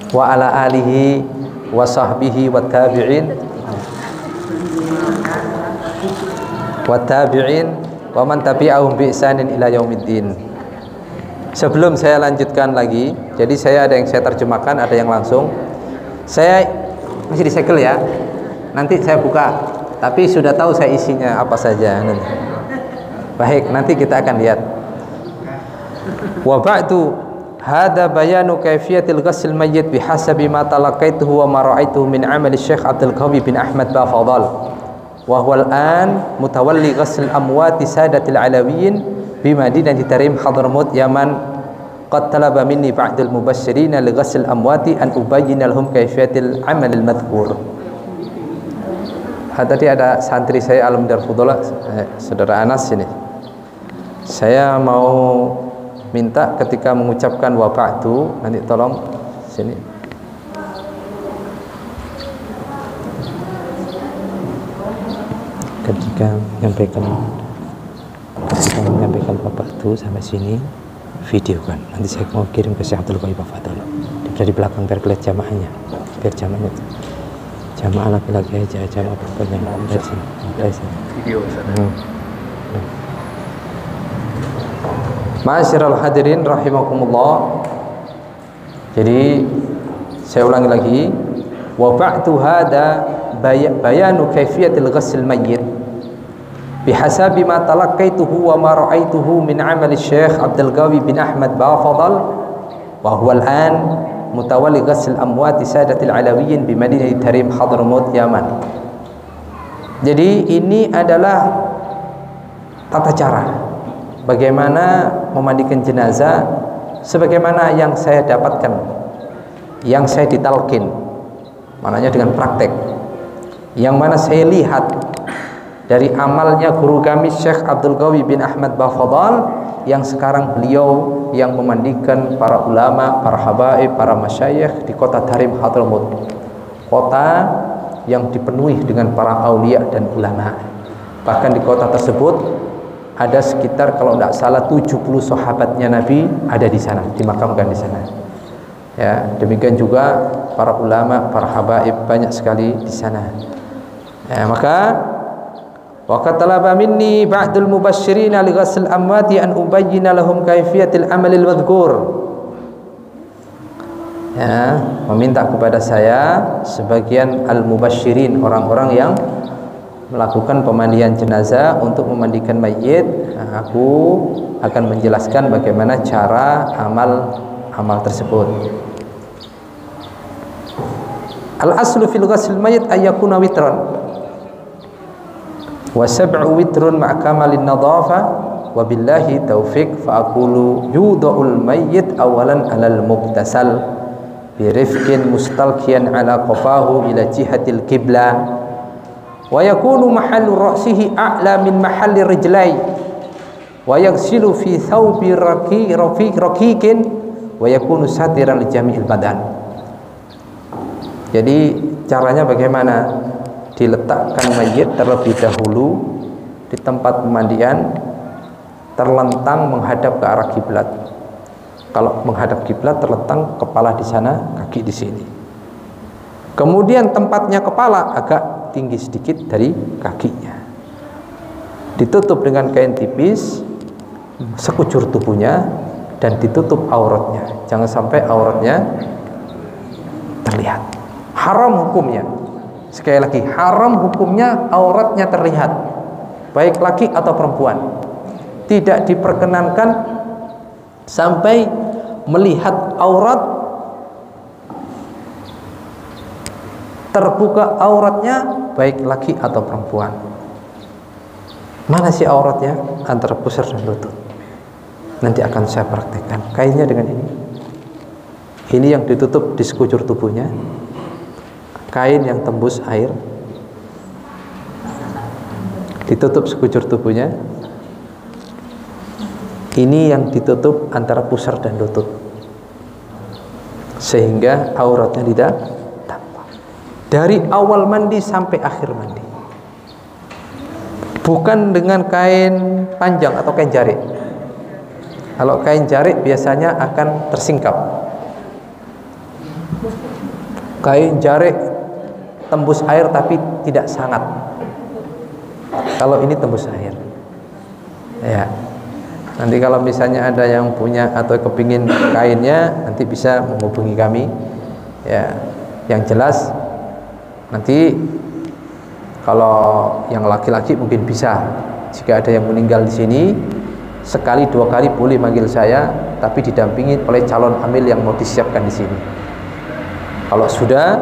wa ala alihi wa sahbihi wa tabi'in wa man tabi'ahum bi ihsanin ila yaumiddin. Sebelum saya lanjutkan lagi, jadi saya ada yang saya terjemahkan, ada yang langsung. Saya masih disegel ya. Nanti saya buka, tapi sudah tahu saya isinya apa saja nanti. Baik, nanti kita akan lihat. Wa ba'du hada bayanu kaifiyatil ghusl mayyit bihasabi ma talaqaituhu wa ma ra'aituhu min amali Syekh Abdul Qawi bin Ahmad Bafadal. wa huwa al-an mutawalli ghasl amwati sadatil alawiyyin bi madinati Tarim Hadramaut Yaman qad talaba minni ba'dul mubasysyirin li ghasl amwati an ubayyana lahum kaifiyatil amal al-madhkur. Tadi ada santri saya Alhamdulillah Fudullah, saudara Anas ini. Saya mau minta ketika mengucapkan wa ba'du, nanti tolong sini. Ketika menyampaikan wa ba'du sampai sini, video kan. Nanti saya mau kirim ke Syekh Abdul Qayyim Fadl. Bisa di belakang biar kelihatan jamaahnya. Biar jamaahnya jamaah laki-laki aja, jamaah perempuan yang dari sini. Video sana. Ma'asyiral hadirin rahimakumullah. Jadi saya ulangi lagi, wa ba'du hada bayanu kaifiyatil ghasl mayyit bihasabi ma talaqaituhu wa ma ra'aituhu min amali Syekh Abdul Qawi bin Ahmad Bafadal wa huwa al-an mutawalli ghasl amwati sadatil alawiyyin bi madinati Tarim Hadramaut Yaman. Jadi ini adalah tata cara bagaimana memandikan jenazah sebagaimana yang saya dapatkan, yang saya ditalkin, maknanya dengan praktek, yang mana saya lihat dari amalnya guru kami Syekh Abdul Qawi bin Ahmad Bafadal, yang sekarang beliau yang memandikan para ulama, para habaib, para masyayikh di kota Tarim Hadramaut, kota yang dipenuhi dengan para aulia dan ulama. Bahkan di kota tersebut ada sekitar kalau tidak salah 70 sahabatnya Nabi ada di sana, dimakamkan di sana. Ya, demikian juga para ulama, para habaib banyak sekali di sana. Ya, maka wa qatalaba minni ba'dul mubasysyirin li ghasl amwati an ubayyana lahum kaifiyatil amalil madhkur. Ya, meminta kepada saya sebagian al-mubasysyirin, orang-orang yang melakukan pemandian jenazah untuk memandikan mayit. Nah, aku akan menjelaskan bagaimana cara amal tersebut. Al-aslu fil ghasl mayit ayyakuna witran wa sab'u witrun ma'a kamalin nadhafa wa billahi taufiq fa aqulu yudha'ul mayyit awalan 'alal mubtasal bi rifqin mustalqiyan 'ala qafahu ila jihatil qiblah wa yakunu mahallu ra'sihi a'la min mahalli rijlai wa yaghsilu fi thawbi raqiqin wa yakunu satiran li jami'il badan. Jadi caranya bagaimana? Diletakkan mayit terlebih dahulu di tempat pemandian, terlentang menghadap ke arah kiblat. Kalau menghadap kiblat, terlentang kepala di sana, kaki di sini. Kemudian tempatnya kepala agak tinggi sedikit dari kakinya. Ditutup dengan kain tipis sekujur tubuhnya dan ditutup auratnya. Jangan sampai auratnya terlihat. Haram hukumnya. Sekali lagi, haram hukumnya auratnya terlihat, baik laki atau perempuan. Tidak diperkenankan sampai melihat aurat, terbuka auratnya, baik laki atau perempuan. Mana sih auratnya? Antara pusar dan lutut. Nanti akan saya praktekkan. Kainnya dengan ini. Ini yang ditutup di sekujur tubuhnya. Kain yang tembus air, ditutup sekujur tubuhnya. Ini yang ditutup antara pusar dan lutut, sehingga auratnya tidak tampak dari awal mandi sampai akhir mandi. Bukan dengan kain panjang atau kain jarik. Kalau kain jarik biasanya akan tersingkap. Kain jarik tembus air tapi tidak sangat. Kalau ini tembus air, ya. Nanti kalau misalnya ada yang punya atau kepingin kainnya, nanti bisa menghubungi kami. Ya, yang jelas nanti kalau yang laki-laki mungkin bisa. Jika ada yang meninggal di sini, sekali dua kali boleh manggil saya, tapi didampingi oleh calon hamil yang mau disiapkan di sini. Kalau sudah,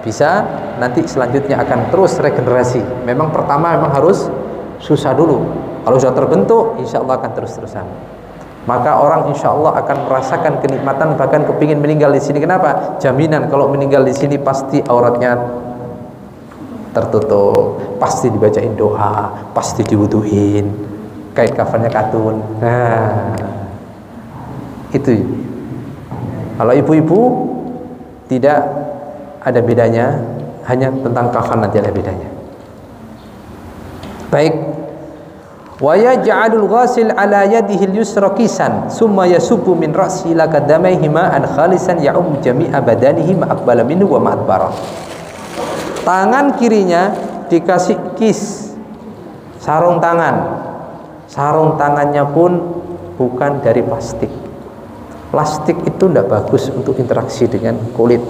bisa, nanti selanjutnya akan terus regenerasi. Memang pertama memang harus susah dulu. Kalau sudah terbentuk, insya Allah akan terus-terusan. Maka orang insya Allah akan merasakan kenikmatan, bahkan kepingin meninggal di sini. Kenapa? Jaminan kalau meninggal di sini pasti auratnya tertutup, pasti dibacain doa, pasti diwuduhin, kain kafannya katun. Nah, itu. Kalau ibu-ibu tidak ada bedanya, hanya tentang kafan nanti ada bedanya. Baik. Wa yaj'alul ghasil ala yadihi al-yusra kisan summa yasubbu min ra'si ila qadamayhi ma'an khalisan ya'um jami'a badanihi ma aqbala minhu wa ma adbara. Tangan kirinya dikasih kis, sarung tangan. Sarung tangannya pun bukan dari plastik. Plastik itu tidak bagus untuk interaksi dengan kulit,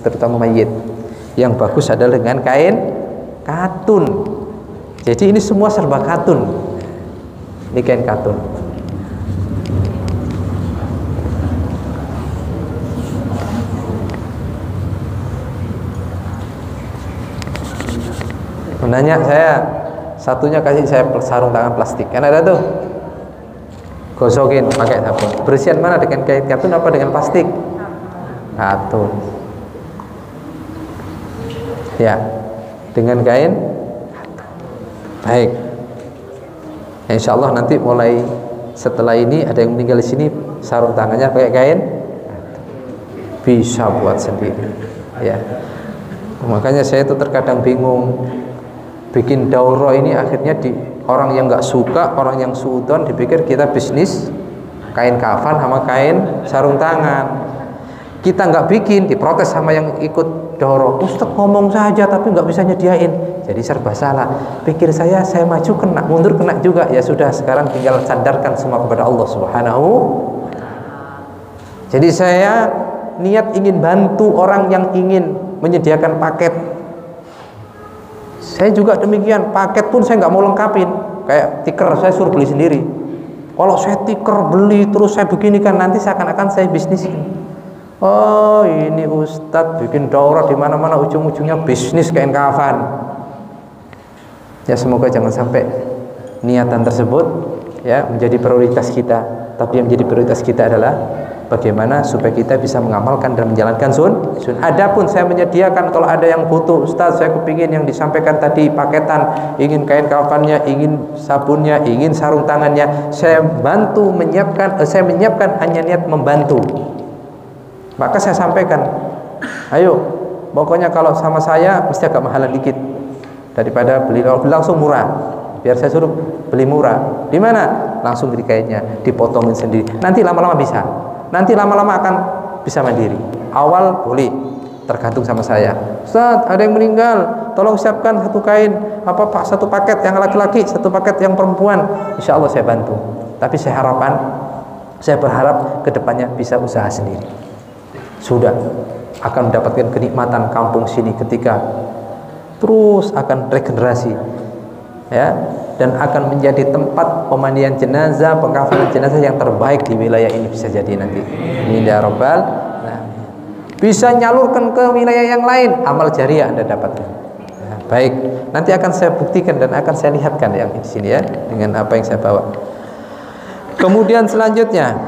terutama mayit. Yang bagus adalah dengan kain katun. Jadi ini semua serba katun. Ini kain katun. Nanya saya, satunya kasih saya sarung tangan plastik. Kan ada tuh. Gosokin pakai sabun. Bersihan mana, dengan kain katun apa dengan plastik? Katun. Ya, dengan kain. Baik. Insya Allah nanti mulai setelah ini ada yang meninggal di sini, sarung tangannya pakai kain, bisa buat sendiri. Ya. Makanya saya itu terkadang bingung. Bikin daurah ini akhirnya di orang yang nggak suka, orang yang suudon dipikir kita bisnis kain kafan sama kain sarung tangan. Kita nggak bikin, diprotes sama yang ikut daurah. Ustadz ngomong saja tapi nggak bisa nyediain. Jadi serba salah. Pikir saya maju kena, mundur kena juga. Ya sudah, sekarang tinggal sandarkan semua kepada Allah Subhanahu. Jadi saya niat ingin bantu orang yang ingin menyediakan paket. Saya juga demikian, paket pun saya nggak mau lengkapin. Kayak tiker saya suruh beli sendiri. Kalau saya tiker beli terus saya beginikan, nanti seakan-akan saya bisniskan. Oh, ini Ustadz bikin daurah di mana-mana, ujung-ujungnya bisnis kain kafan. Ya, semoga jangan sampai niatan tersebut ya menjadi prioritas kita. Tapi yang menjadi prioritas kita adalah bagaimana supaya kita bisa mengamalkan dan menjalankan sun. Adapun saya menyediakan, kalau ada yang butuh, Ustaz saya kepingin yang disampaikan tadi paketan, ingin kain kafannya, ingin sabunnya, ingin sarung tangannya, saya bantu menyiapkan, saya menyiapkan hanya niat membantu. Maka saya sampaikan, ayo, pokoknya kalau sama saya mesti agak mahalan dikit daripada beli langsung murah. Biar saya suruh beli murah. Di mana? Langsung beli kainnya, dipotongin sendiri. Nanti lama-lama bisa. Nanti lama-lama akan bisa mandiri. Awal boleh, tergantung sama saya. Ustaz, ada yang meninggal, tolong siapkan satu kain, satu paket yang laki-laki, satu paket yang perempuan. Insya Allah saya bantu. Tapi saya berharap kedepannya bisa usaha sendiri. Sudah akan mendapatkan kenikmatan kampung sini ketika terus akan regenerasi, ya, dan akan menjadi tempat pemandian jenazah, pengkafanan jenazah yang terbaik di wilayah ini bisa jadi nanti. Ini ya Rabbal. Nah, bisa nyalurkan ke wilayah yang lain, amal jariah Anda dapatkan. Nah, baik, nanti akan saya buktikan dan akan saya lihatkan yang di sini ya dengan apa yang saya bawa. Kemudian selanjutnya,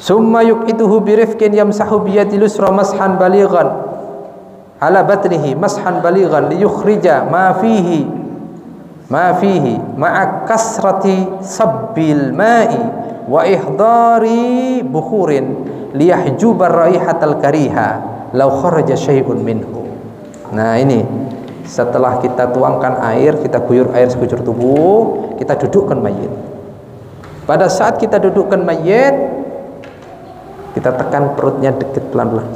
summa yuqituhu birifqin yamsahu biyadil yusra mashan balighan ala batnihi mashan balighan liyukhrija ma fihi ma'a kasrati sabbil ma'i wa ihdari bukhurin liyahjubar raihatal kariha law kharaja syai'un minhu. Nah ini setelah kita tuangkan air, kita guyur air sekujur tubuh, kita dudukkan mayit. Pada saat kita dudukkan mayit, kita tekan perutnya dikit pelan-pelan.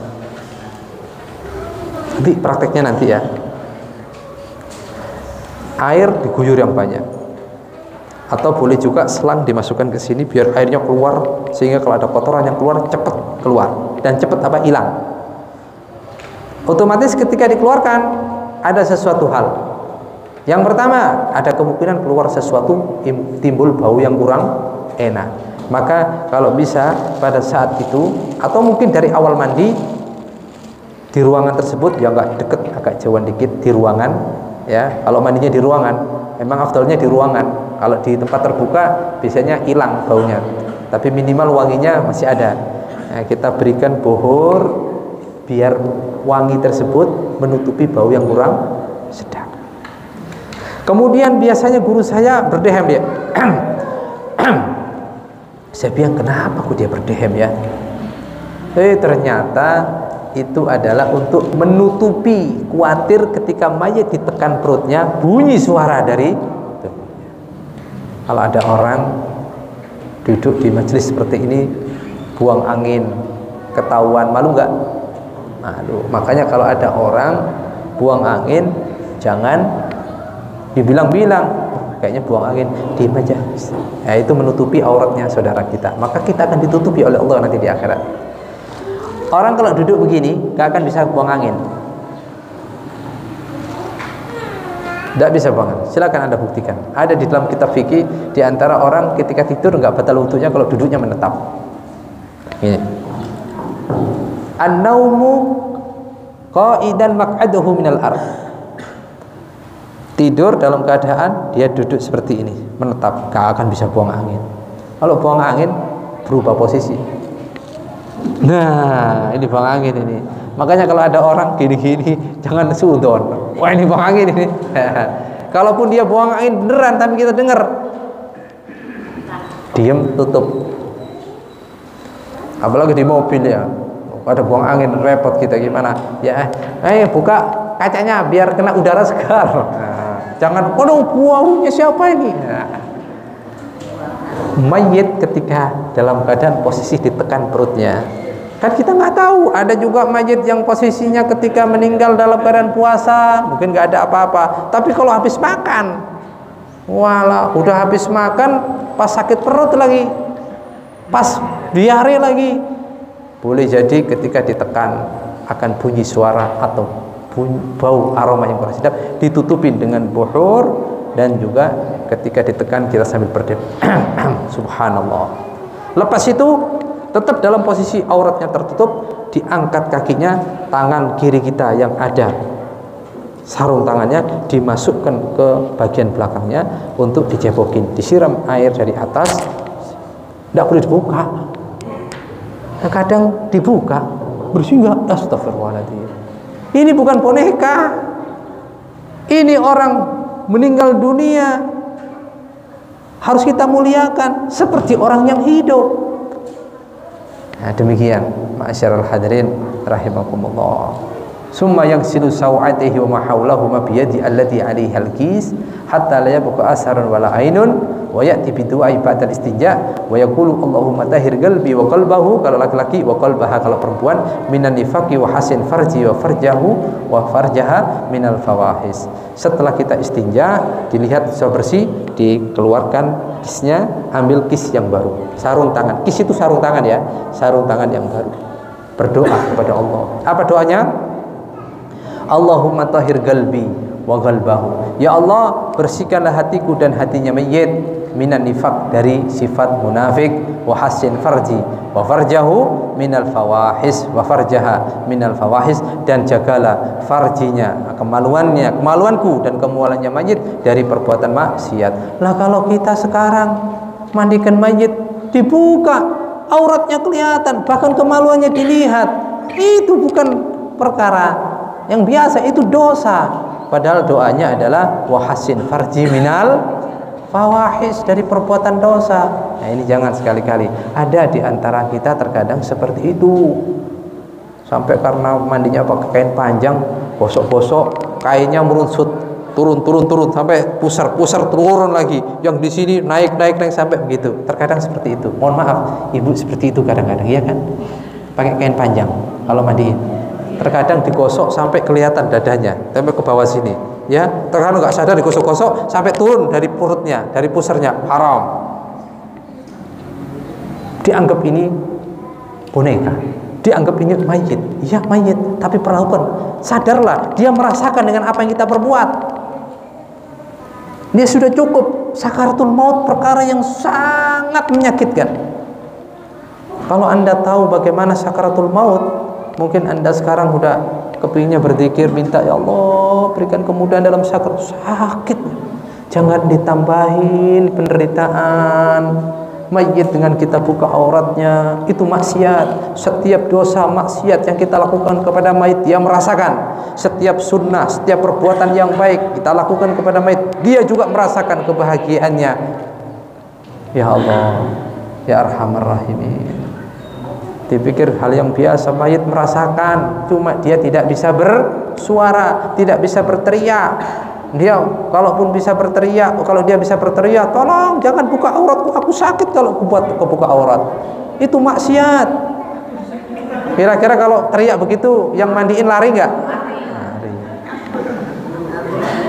Nanti prakteknya nanti ya. Air diguyur yang banyak, atau boleh juga selang dimasukkan ke sini biar airnya keluar, sehingga kalau ada kotoran yang keluar cepat keluar dan cepat hilang. Otomatis ketika dikeluarkan ada sesuatu hal. Yang pertama, ada kemungkinan keluar sesuatu, timbul bau yang kurang enak. Maka kalau bisa pada saat itu, atau mungkin dari awal mandi, Di ruangan tersebut ya nggak deket, agak jauhan dikit di ruangan ya. Kalau mandinya di ruangan, memang afdalnya di ruangan. Kalau di tempat terbuka biasanya hilang baunya, tapi minimal wanginya masih ada. Nah, kita berikan bohor biar wangi tersebut menutupi bau yang kurang sedap. Kemudian biasanya guru saya berdehem dia. Saya bilang kenapa kok dia berdehem ya? Ternyata itu adalah untuk menutupi khawatir ketika mayat ditekan perutnya bunyi suara dari tubuhnya. Kalau ada orang duduk di majelis seperti ini buang angin, ketahuan, malu nggak? Malu. Makanya kalau ada orang buang angin jangan dibilang-bilang, kayaknya buang angin, diam aja. Nah, itu menutupi auratnya saudara kita. Maka kita akan ditutupi oleh Allah nanti di akhirat. Orang kalau duduk begini gak akan bisa buang angin. Tidak bisa buang angin. Silakan Anda buktikan. Ada di dalam kitab fikih, di antara orang ketika tidur nggak batal wudunya kalau duduknya menetap. Ini. An-naumu qa'idan maq'aduhu minal ardh. Tidur dalam keadaan dia duduk seperti ini, menetap, gak akan bisa buang angin. Kalau buang angin berubah posisi. Nah, ini buang angin ini. Makanya kalau ada orang gini-gini jangan suudon. Wah, ini buang angin ini. Kalaupun dia buang angin beneran tapi kita dengar, diam, tutup. Apalagi di mobil ya, ada buang angin repot kita gimana? Ya, buka kacanya biar kena udara segar. Nah, jangan, waduh buangnya siapa ini? Nah, mayit ketika dalam keadaan posisi ditekan perutnya, kan kita nggak tahu. Ada juga mayit yang posisinya ketika meninggal dalam keadaan puasa, mungkin nggak ada apa-apa. Tapi kalau habis makan, walah, udah habis makan, pas sakit perut lagi, pas diare lagi, boleh jadi ketika ditekan akan bunyi suara atau bau aroma yang kurang sedap, ditutupin dengan bohor. Dan juga ketika ditekan kita sambil berdiam. Subhanallah. Lepas itu tetap dalam posisi auratnya tertutup, diangkat kakinya, tangan kiri kita yang ada sarung tangannya dimasukkan ke bagian belakangnya untuk dijebokin, disiram air dari atas. Tidak boleh dibuka. Kadang dibuka, bersih nggak? Astagfirullahaladzim. Ini bukan boneka. Ini orang meninggal dunia, harus kita muliakan seperti orang yang hidup. Nah, demikian ma'asyiral hadirin rahimakumullah. Summa yaghsilu saw'atihi wa ma hawlahu ma biyadi allati 'alaihi al-qis hatta la yabqa asharun wala ainun wa ya'ti bi du'ai ba'da istinja wa yaqulu Allahumma tahhir qalbi wa qalbahu kalau laki-laki, wa qalbaha kalau perempuan, minan nifaqi wa hasin farji wa farjahu wa farjaha minal fawahis. Setelah kita istinja, dilihat sudah bersih, dikeluarkan kisnya, ambil kis yang baru, sarung tangan. Kis itu sarung tangan ya, sarung tangan yang baru. Berdoa kepada Allah. Apa doanya? Allahumma tahhir qalbi wa qalbahu. Ya Allah, bersihkanlah hatiku dan hatinya mayit minan nifaq, dari sifat munafik, wa hasin farji wa farjahu minal fawahis wa farjaha minal fawahis, dan jagalah farjinya, kemaluanku dan kemaluannya mayit dari perbuatan maksiat. Lah kalau kita sekarang mandikan mayit dibuka, auratnya kelihatan, bahkan kemaluannya dilihat, itu bukan perkara yang biasa, itu dosa. Padahal doanya adalah wa hasin farji minal fawahis, dari perbuatan dosa. Nah, ini jangan sekali-kali. Ada di antara kita terkadang seperti itu, sampai karena mandinya pakai kain panjang, gosok-gosok, kainnya merunsut, turun sampai pusar turun lagi, yang di sini naik sampai begitu. Terkadang seperti itu. Mohon maaf, ibu seperti itu kadang-kadang, ya kan? Pakai kain panjang kalau mandiin. Terkadang digosok sampai kelihatan dadanya, sampai ke bawah sini. Ya, terkadang nggak sadar digosok-gosok sampai turun dari perutnya, dari pusarnya, haram. Dianggap ini boneka, dianggap ini mayit. Iya mayit, tapi perlakukan. Sadarlah, dia merasakan dengan apa yang kita perbuat. Dia sudah cukup. Sakaratul maut perkara yang sangat menyakitkan. Kalau Anda tahu bagaimana sakaratul maut, mungkin Anda sekarang sudah kepinginnya berzikir, minta ya Allah berikan kemudahan dalam sakit. Jangan ditambahin penderitaan. Mayit dengan kita buka auratnya itu maksiat. Setiap dosa maksiat yang kita lakukan kepada mayit dia merasakan. Setiap sunnah, setiap perbuatan yang baik kita lakukan kepada mayit, dia juga merasakan kebahagiaannya. Ya Allah, ya Arhamar Rahimin. Dipikir hal yang biasa, mayit merasakan, cuma dia tidak bisa bersuara, tidak bisa berteriak. Dia kalaupun bisa berteriak, kalau dia bisa berteriak, tolong jangan buka auratku, aku sakit kalau buka aurat. Itu maksiat. Kira-kira kalau teriak begitu, yang mandiin lari nggak? Lari.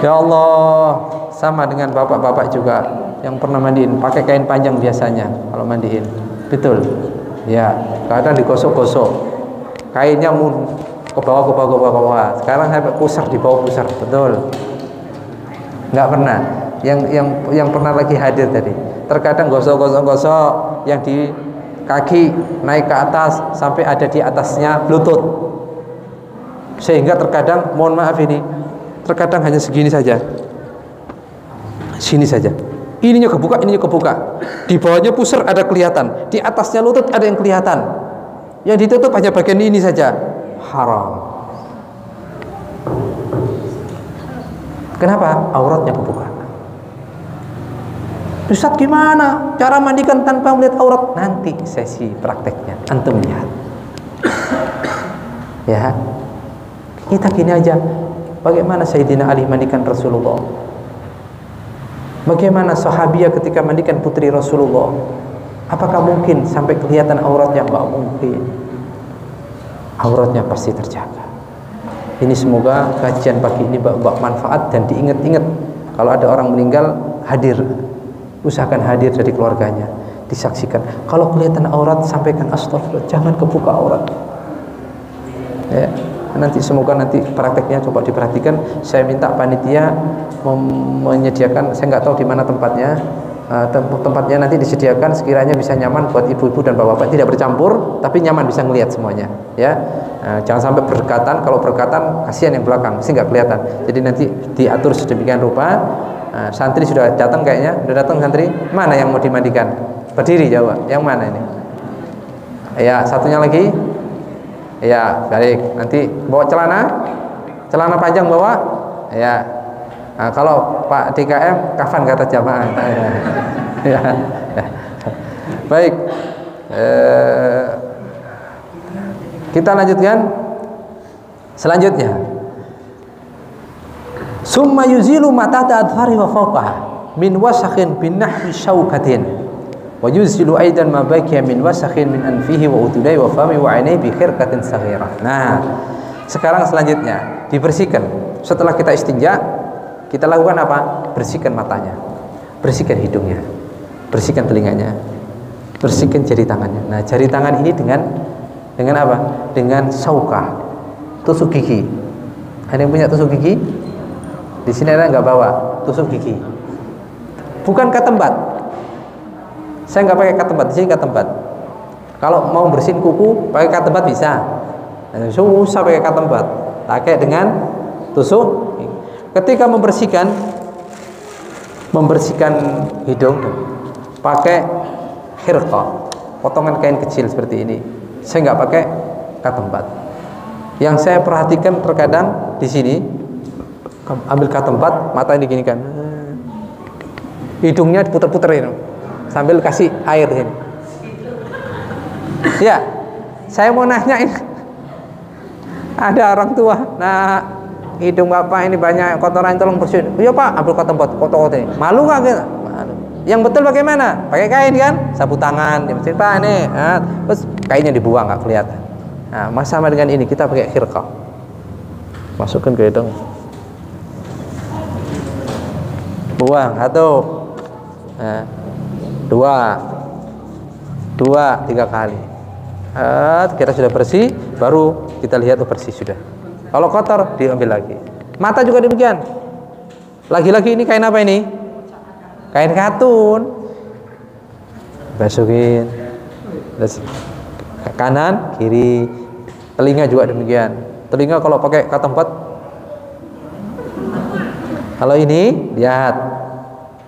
Ya Allah, sama dengan bapak-bapak juga yang pernah mandiin, pakai kain panjang biasanya kalau mandiin. Betul. Ya, kadang digosok-gosok. Kainnya ke bawah. Sekarang saya pusar di bawah pusar. Betul. Nggak pernah. Yang pernah lagi hadir tadi. Terkadang gosok yang di kaki naik ke atas sampai ada di atasnya lutut. Sehingga terkadang, mohon maaf ini, terkadang hanya segini saja. Sini saja. Ininya kebuka. Di bawahnya pusar ada kelihatan, di atasnya lutut ada yang kelihatan. Yang ditutup hanya bagian ini saja. Haram. Kenapa? Auratnya kebuka. Ustaz gimana cara mandikan tanpa melihat aurat? Nanti sesi prakteknya antum lihat. Ya, kita gini aja. Bagaimana Sayyidina Ali mandikan Rasulullah? Bagaimana sahabiah ketika mandikan putri Rasulullah? Apakah mungkin sampai kelihatan auratnya? Enggak mungkin. Auratnya pasti terjaga. Ini semoga kajian pagi ini manfaat dan diingat-ingat. Kalau ada orang meninggal, hadir. Usahakan hadir dari keluarganya, disaksikan. Kalau kelihatan aurat, sampaikan astagfirullah, jangan kebuka aurat. Ya, nanti semoga nanti prakteknya coba diperhatikan. Saya minta panitia menyediakan, saya nggak tahu di mana tempatnya. Tempatnya nanti disediakan sekiranya bisa nyaman buat ibu-ibu dan bapak-bapak, tidak bercampur tapi nyaman, bisa ngelihat semuanya ya. Jangan sampai berdekatan. Kalau berdekatan kasihan yang belakang, mesti nggak kelihatan. Jadi nanti diatur sedemikian rupa. Santri sudah datang kayaknya, sudah datang santri. Mana yang mau dimandikan? Berdiri jawab. Yang mana ini? Ya, satunya lagi. Ya, baik. Nanti bawa celana panjang bawa. Ya. Nah, kalau Pak DKM kafan kata jamaah. Ya. Baik. Kita lanjutkan. Selanjutnya. Summa yuzilu matata adfari wa fawqaha min wasakhin bin nahwi syaukatin wa yuzilu aidan ma baqiya min wasakhin min anfihi wa udunai wa fami wa ainai bi khirqatin saghirah. Nah, sekarang selanjutnya dibersihkan. Setelah kita istinja, kita lakukan apa? Bersihkan matanya, bersihkan hidungnya, bersihkan telinganya, bersihkan jari tangannya. Nah, jari tangan ini dengan apa? Dengan saukah, tusuk gigi. Ada yang punya tusuk gigi? Di sini ada nggak bawa tusuk gigi? Bukan katembat. Saya nggak pakai katembat. Di sini katembat. Kalau mau bersihin kuku pakai katembat bisa. Susah pakai katembat. Pakai dengan tusuk. Ketika membersihkan hidung, pakai khirqah, potongan kain kecil seperti ini. Saya nggak pakai katembat. Yang saya perhatikan terkadang di sini, ambil katembat, mata ini gini kan, hidungnya diputer-puterin sambil kasih air ini. Ya, saya mau nanya ini, ada orang tua, nah hidung bapak ini banyak kotoran, tolong bersihin. Iya pak, ambil katembat, kotor-kotor ini. Malu nggak gitu? Malu. Yang betul bagaimana? Pakai kain kan, sapu tangan, dibersihin pak nih. Nah, terus kainnya dibuang nggak kelihatan. Nah, sama dengan ini kita pakai khirqah, masukkan ke hidung. Buang satu, dua, tiga kali. Kita sudah bersih, baru kita lihat bersih sudah. Kalau kotor diambil lagi. Mata juga demikian. Lagi-lagi ini kain apa ini? Kain katun. Masukin. Kanan, kiri. Telinga juga demikian. Telinga kalau pakai K4. Kalau ini lihat.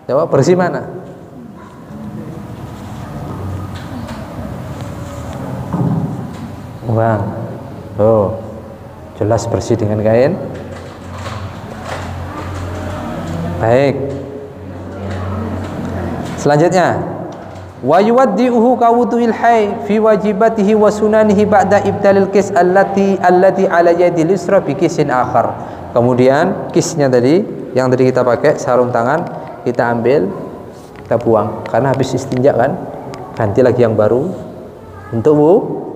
Coba bersih mana? Buang. Oh. Jelas bersih dengan kain. Baik. Selanjutnya, wa yuwaddi'uhu kawudu'il hayy fi wajibatihi wa sunanihi ba'da ibdalil qis allati ala yadil yusra bi qisin akhar. Kemudian kisnya tadi yang tadi kita pakai sarung tangan kita ambil, kita buang karena habis istinja kan, ganti lagi yang baru untuk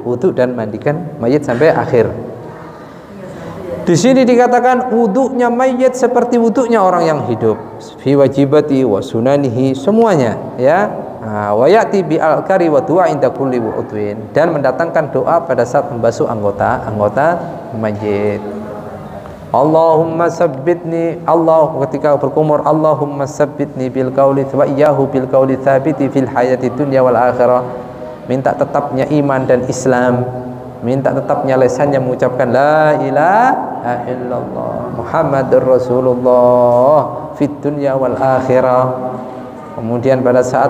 wudu dan mandikan mayit sampai akhir. Di sini dikatakan wudunya mayit seperti wudunya orang yang hidup. Fi wajibati wa sunanihi, semuanya ya. Wa ya'ti bi al-kari wa du'a inda kulli wu'udwin, dan mendatangkan doa pada saat membasuh anggota mayit. Allahumma sabbitni, Allah ketika berkumur, Allahumma sabbitni bil qauli wa iyyahu bil qauli tsabiti fil hayati dunya wal akhirah. Minta tetapnya iman dan Islam, minta tetapnya lisannya mengucapkan la ilaha illallah Muhammadur Rasulullah fid dunya wal akhirah. Kemudian pada saat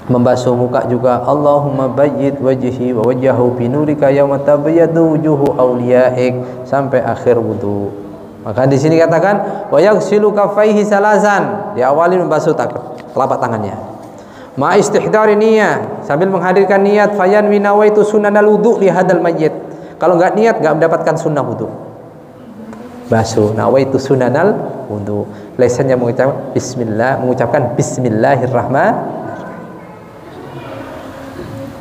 membasuh muka juga, Allahumma bayyid wajhi wa wajhahu binurika yauma tabayyadu wujuhu awliyaik sampai akhir wudu. Maka di sini katakan wa yaghsilu kaffaihi salasan, diawali membasuh telapak tangannya. Ma istihdari niyah, sambil menghadirkan niat, fayan winawaitu sunanal wudu li hadal mayyit. Kalau enggak niat enggak mendapatkan sunnah wudu. Basuh nawaitu sunanal wudu. Lisannya mengucapkan bismillahirrahmanirrahim.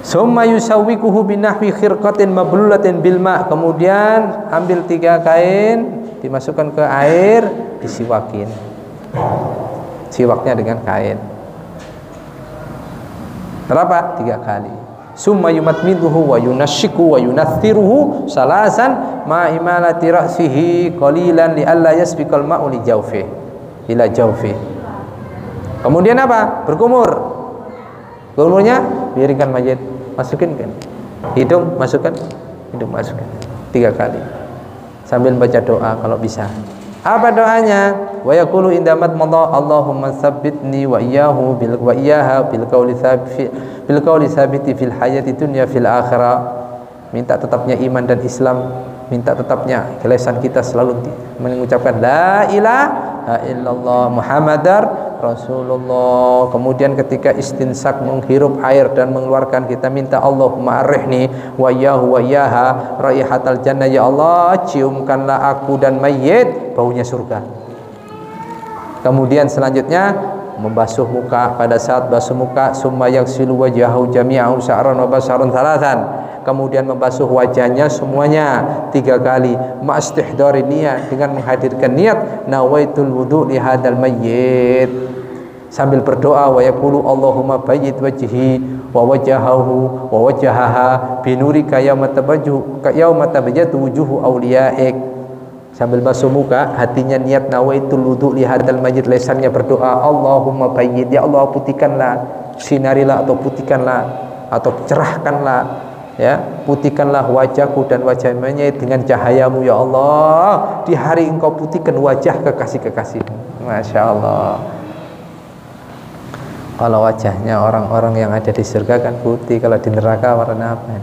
Summa yusawwikuhu binahwi khirqatin mablulatin bil ma'. Kemudian ambil 3 kain, dimasukkan ke air, disiwakin. Siwaknya dengan kain. Berapa? 3 kali. Summa yumatmiduhu wa yunashiku wa yunathiruhu salasan ma imalati ra'sihi qalilan li alla yasbiqal ma'u li jawfi ila jawfi. Kemudian apa? Berkumur. Kumurnya biarkan mayit, masukin kan. Hidung masukkan, hidung masukkan. 3 kali. Sambil baca doa kalau bisa. Apa doanya? Wa yaqulu indamat madha Allahumma tsabbitni wa iyyahu bil wa iyyaha bil qawli tsabiti fil hayati dunya fil akhirah. Minta tetapnya iman dan Islam, minta tetapnya lisan kita selalu mengucapkan la ilaha illallah Muhammadar Rasulullah. Kemudian ketika istinsak menghirup air dan mengeluarkan, kita minta Allahumma arrihni wa iyyahu wa iyyaha raihatal jannah, ya Allah ciumkanlah aku dan mayit baunya surga. Kemudian selanjutnya membasuh muka. Pada saat basuh muka, summa yaghsilu wajhahu jami'ahu sya'ran wa basharan thalathan. Kemudian membasuh wajahnya semuanya 3 kali. Ma'istihdari niyah, dengan menghadirkan niat nawaitul wudu li hadal mayyit. Sambil berdoa wa yaqulu Allahumma bayyid wajhi wa wajhahu wa wajhaha binurika yauma tabayyatu wujuhu awliyaik. Sambil basuh muka, hatinya niat nawaitul wudu li hadal mayyit, lisannya berdoa Allahumma bayyid, ya Allah putihkanlah, sinarilah atau putihkanlah atau cerahkanlah, ya, putihkanlah wajahku dan wajah mayit dengan cahayamu ya Allah. Di hari engkau putihkan wajah kekasih-kekasihmu. Masya Allah. Kalau wajahnya orang-orang yang ada di surga kan putih, kalau di neraka warna apa?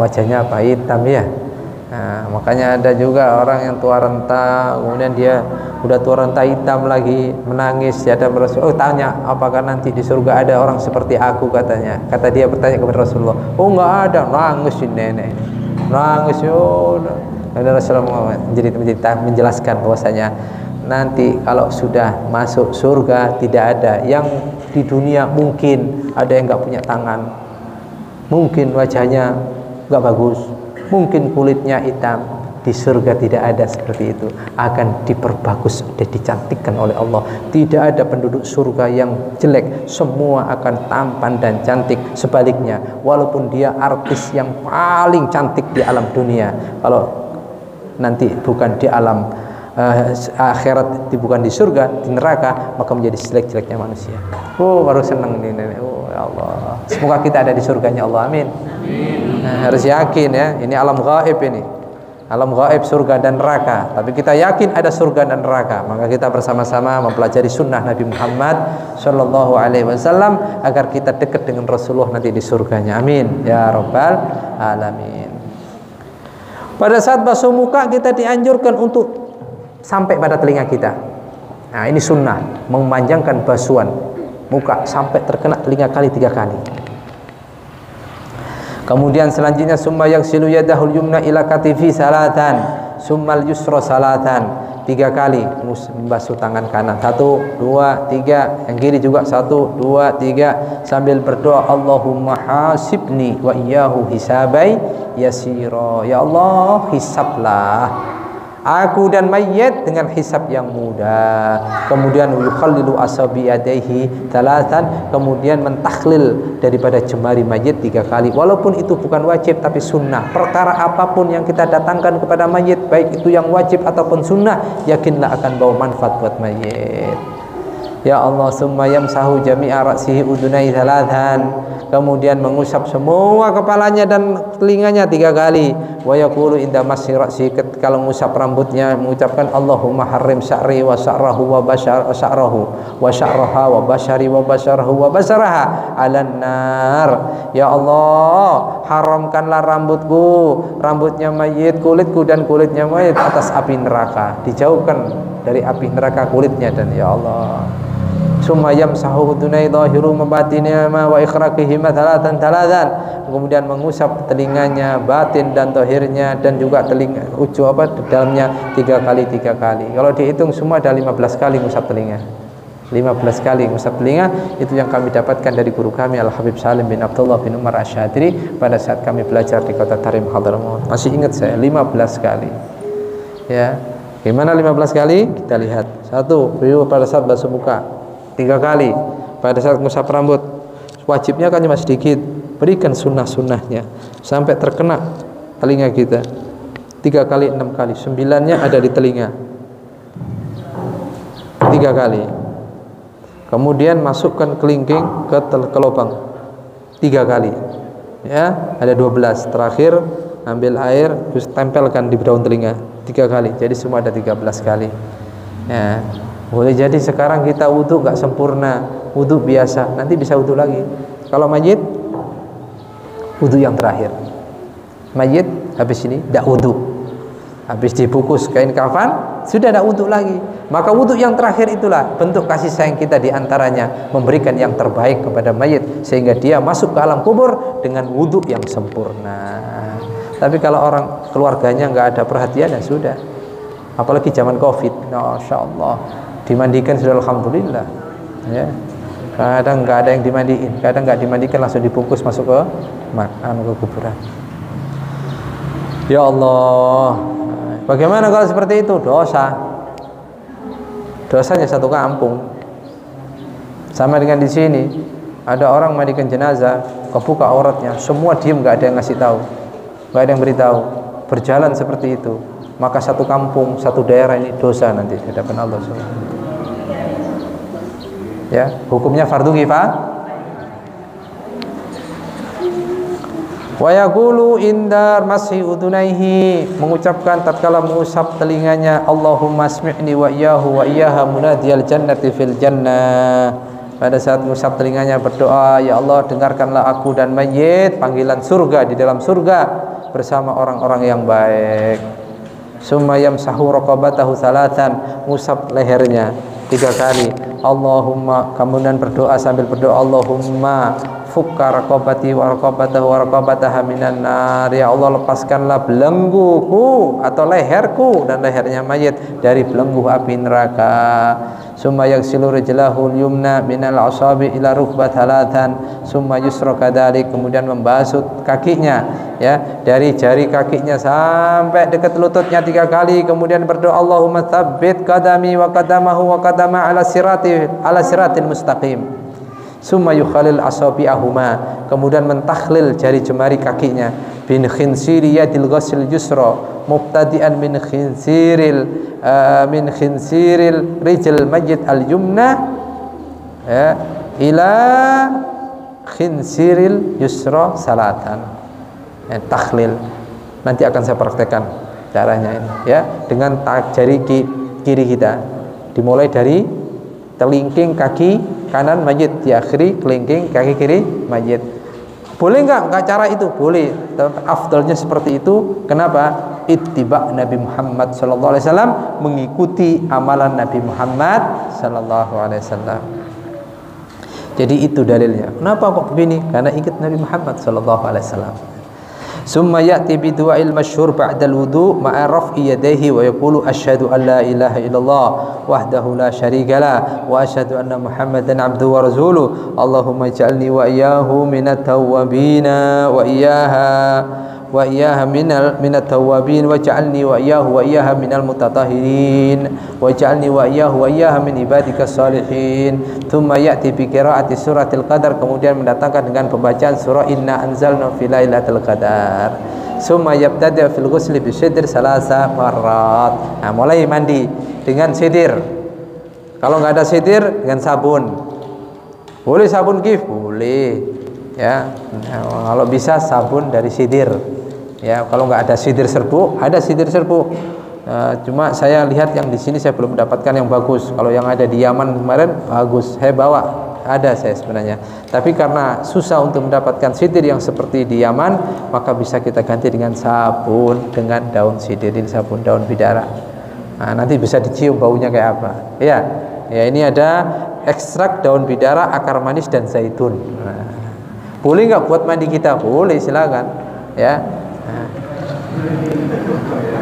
Wajahnya apa? Hitam ya. Nah, makanya ada juga orang yang tua renta, kemudian dia udah tua renta hitam lagi, menangis. Dia ada Rasul, tanya apakah nanti di surga ada orang seperti aku, katanya. Kata dia bertanya kepada Rasulullah, oh enggak ada. Nangis si nenek ini, nangis. Dan Rasulullah menjelaskan bahwasanya nanti kalau sudah masuk surga tidak ada yang di dunia. Mungkin ada yang nggak punya tangan, mungkin wajahnya nggak bagus, mungkin kulitnya hitam. Di surga tidak ada seperti itu, akan diperbagus dan dicantikkan oleh Allah. Tidak ada penduduk surga yang jelek, semua akan tampan dan cantik. Sebaliknya, walaupun dia artis yang paling cantik di alam dunia, kalau nanti bukan di alam akhirat, bukan di surga, di neraka, maka menjadi jelek-jeleknya manusia. Oh, baru senang ini. Oh ya Allah, semoga kita ada di surganya Allah, amin. Nah, harus yakin ya, ini alam gaib ini. alam gaib surga dan neraka, tapi kita yakin ada surga dan neraka, maka kita bersama-sama mempelajari sunnah Nabi Muhammad Sallallahu Alaihi Wasallam agar kita dekat dengan Rasulullah nanti di surganya. Amin ya rabbal alamin. Pada saat basuh muka kita dianjurkan untuk sampai pada telinga kita. Nah, ini sunnah, memanjangkan basuhan muka sampai terkena telinga kali 3 kali. Kemudian selanjutnya summa yaghsilu yadahul yumna ila katifi salatan, summal yusra salatan, 3 kali membasuh tangan kanan. 1, 2, 3. Yang kiri juga 1, 2, 3 sambil berdoa Allahumma hasibni wa iyyahu hisabai yasira. Ya Allah, hisablah aku dan mayit dengan hisab yang mudah. Kemudian yukhallilu asabi yadayhi talatan, kemudian mentakhlil daripada jemari mayit 3 kali. Walaupun itu bukan wajib tapi sunnah. Perkara apapun yang kita datangkan kepada mayit, baik itu yang wajib ataupun sunnah, yakinlah akan bawa manfaat buat mayit. Ya Allah, summa yamsahu jami'a ra'sihi udunai talatan, kemudian mengusap semua kepalanya dan telinganya 3 kali. Wa yaqulu inda masyi ra'si, kalau mengusap rambutnya mengucapkan Allahumma harrim sya'ri wa sya'rahu wa sya'rahu wa sya'raha wa basyari wa basyarahu wa basyaraha 'alan nar. Ya Allah, haramkanlah rambutku, rambutnya mayit, kulitku dan kulitnya mayit atas api neraka. Dijauhkan dari api neraka kulitnya, dan ya Allah. Summa yamsahu udunai dhahiru mabatinihima wa ikhraqihima talatan. Kemudian mengusap telinganya, batin dan zahirnya, dan juga telinga di dalamnya 3 kali. Kalau dihitung semua ada 15 kali ngusap telinga. 15 kali ngusap telinga, itu yang kami dapatkan dari guru kami Al Habib Salim bin Abdullah bin Umar Asy-Syadili pada saat kami belajar di Kota Tarim Hadramaut. Masih ingat saya 15 kali. Ya. Gimana 15 kali? Kita lihat. 1, pada saat basuh muka. 3 kali pada saat ngusap rambut. Wajibnya kan cuma sedikit, berikan sunnah-sunnahnya sampai terkena telinga kita. 3 kali, 6 kali, 9-nya ada di telinga. 3 kali. Kemudian masukkan kelingking ke lubang 3 kali. Ya, ada 12. Terakhir ambil air, terus tempelkan di daun telinga 3 kali. Jadi semua ada 13 kali. Ya. Boleh jadi sekarang kita wudhu gak sempurna, wudhu biasa, nanti bisa wudhu lagi. Kalau mayit, wudhu yang terakhir. Mayit habis ini tidak wudhu, habis dibungkus kain kafan sudah tidak wudhu lagi. Maka wudhu yang terakhir itulah bentuk kasih sayang kita diantaranya, memberikan yang terbaik kepada mayit sehingga dia masuk ke alam kubur dengan wudhu yang sempurna. Tapi kalau orang keluarganya nggak ada perhatian, ya sudah. Apalagi zaman COVID, Masya Allah, dimandikan sudah alhamdulillah. Ya. Kadang nggak ada yang dimandiin, kadang nggak dimandikan langsung dibungkus masuk ke kuburan. Ya Allah, bagaimana kalau seperti itu? Dosa. Dosanya satu kampung. Sama dengan di sini, ada orang mandikan jenazah, kebuka auratnya, semua diem, nggak ada yang ngasih tahu, nggak ada yang beritahu. Berjalan seperti itu, maka satu kampung, satu daerah ini dosa nanti di hadapan Allah SWT. Ya, hukumnya fardu kifayah. Wa yaqulu indar masih udunaihi, mengucapkan tatkala mengusap telinganya, Allahumma asmi'ni wa iyyahu wa iyyaha munadiyal jannati fil jannah. Pada saat mengusap telinganya berdoa, ya Allah, dengarkanlah aku dan mayit panggilan surga di dalam surga bersama orang-orang yang baik. Summa yamsahu raqabatahu salatan, ngusap lehernya 3 kali. Allahumma, kemudian berdoa sambil berdoa, Allahumma fukka raqabati wa raqabatahu wa raqabataha minan nar. Ya Allah, lepaskanlah belengguku atau leherku dan lehernya mayit dari belenggu api neraka. Summa yaghsilu rijlahu al-yumna minal asabi ila rukbat halatan, summa yusra kadzalik, kemudian membasuh kakinya, ya, dari jari kakinya sampai dekat lututnya 3 kali, kemudian berdoa Allahumma tsabbit qadami wa qadamahu wa qadama ala siratil mustaqim. Summa yukhalil asabi'ahuma, kemudian mentakhlil jari jemari kakinya, bin khinsiri yadil ghusl yusra mubtadi'an min khinsiril rijl majid al yumna, ya, ila khinsiril yusra salatan. Ya, takhlil nanti akan saya praktekkan caranya ini ya, dengan jari kiri kita, dimulai dari telingking kaki kanan mayit, diakhiri kelingking kaki kiri mayit. Boleh nggak cara itu? Boleh. Afdalnya seperti itu. Kenapa? Ittiba Nabi Muhammad sallallahu alaihi wasallam, mengikuti amalan Nabi Muhammad sallallahu alaihi wasallam. Jadi itu dalilnya. Kenapa kok begini? Karena ikut Nabi Muhammad sallallahu alaihi wasallam. Summa ya'ti bi du'ail masyhur ba'da al-wudu' ma'a raf'i yadayhi wa yaqulu asyhadu an la ilaha illallah wahdahu la syarika lah wa asyhadu anna Muhammadan 'abduhu wa rasuluh. Allahumma ij'alni wa iyyahu minat tawwabina wa iyyaha minat tawwabin waj'alni wa iyyaha minal mutatahhirin waj'alni wa iyyaha min ibadikas salihin. Tsumma ya'ti bi qira'ati suratil qadar, kemudian mendatangkan dengan pembacaan surah Inna anzalna fi lailatul qadar. Tsumma yabtadi' fil ghusli bi sidr salasa marrat. Nah, mulai mandi dengan sidir. Kalau nggak ada sidir, dengan sabun. Boleh sabun kif? Boleh. Ya, nah, kalau bisa sabun dari sidir. Ya, kalau nggak ada sidir serbuk, ada sidir serbuk. Cuma saya lihat yang di sini saya belum mendapatkan yang bagus. Kalau yang ada di Yaman kemarin bagus, saya bawa, ada saya sebenarnya. Tapi karena susah untuk mendapatkan sidir yang seperti di Yaman, maka bisa kita ganti dengan sabun dengan daun sidirin, sabun daun bidara. Nah, nanti bisa dicium baunya kayak apa. Ya, ini ada ekstrak daun bidara, akar manis dan zaitun. Nah, boleh nggak buat mandi kita? Boleh, silakan. Ya.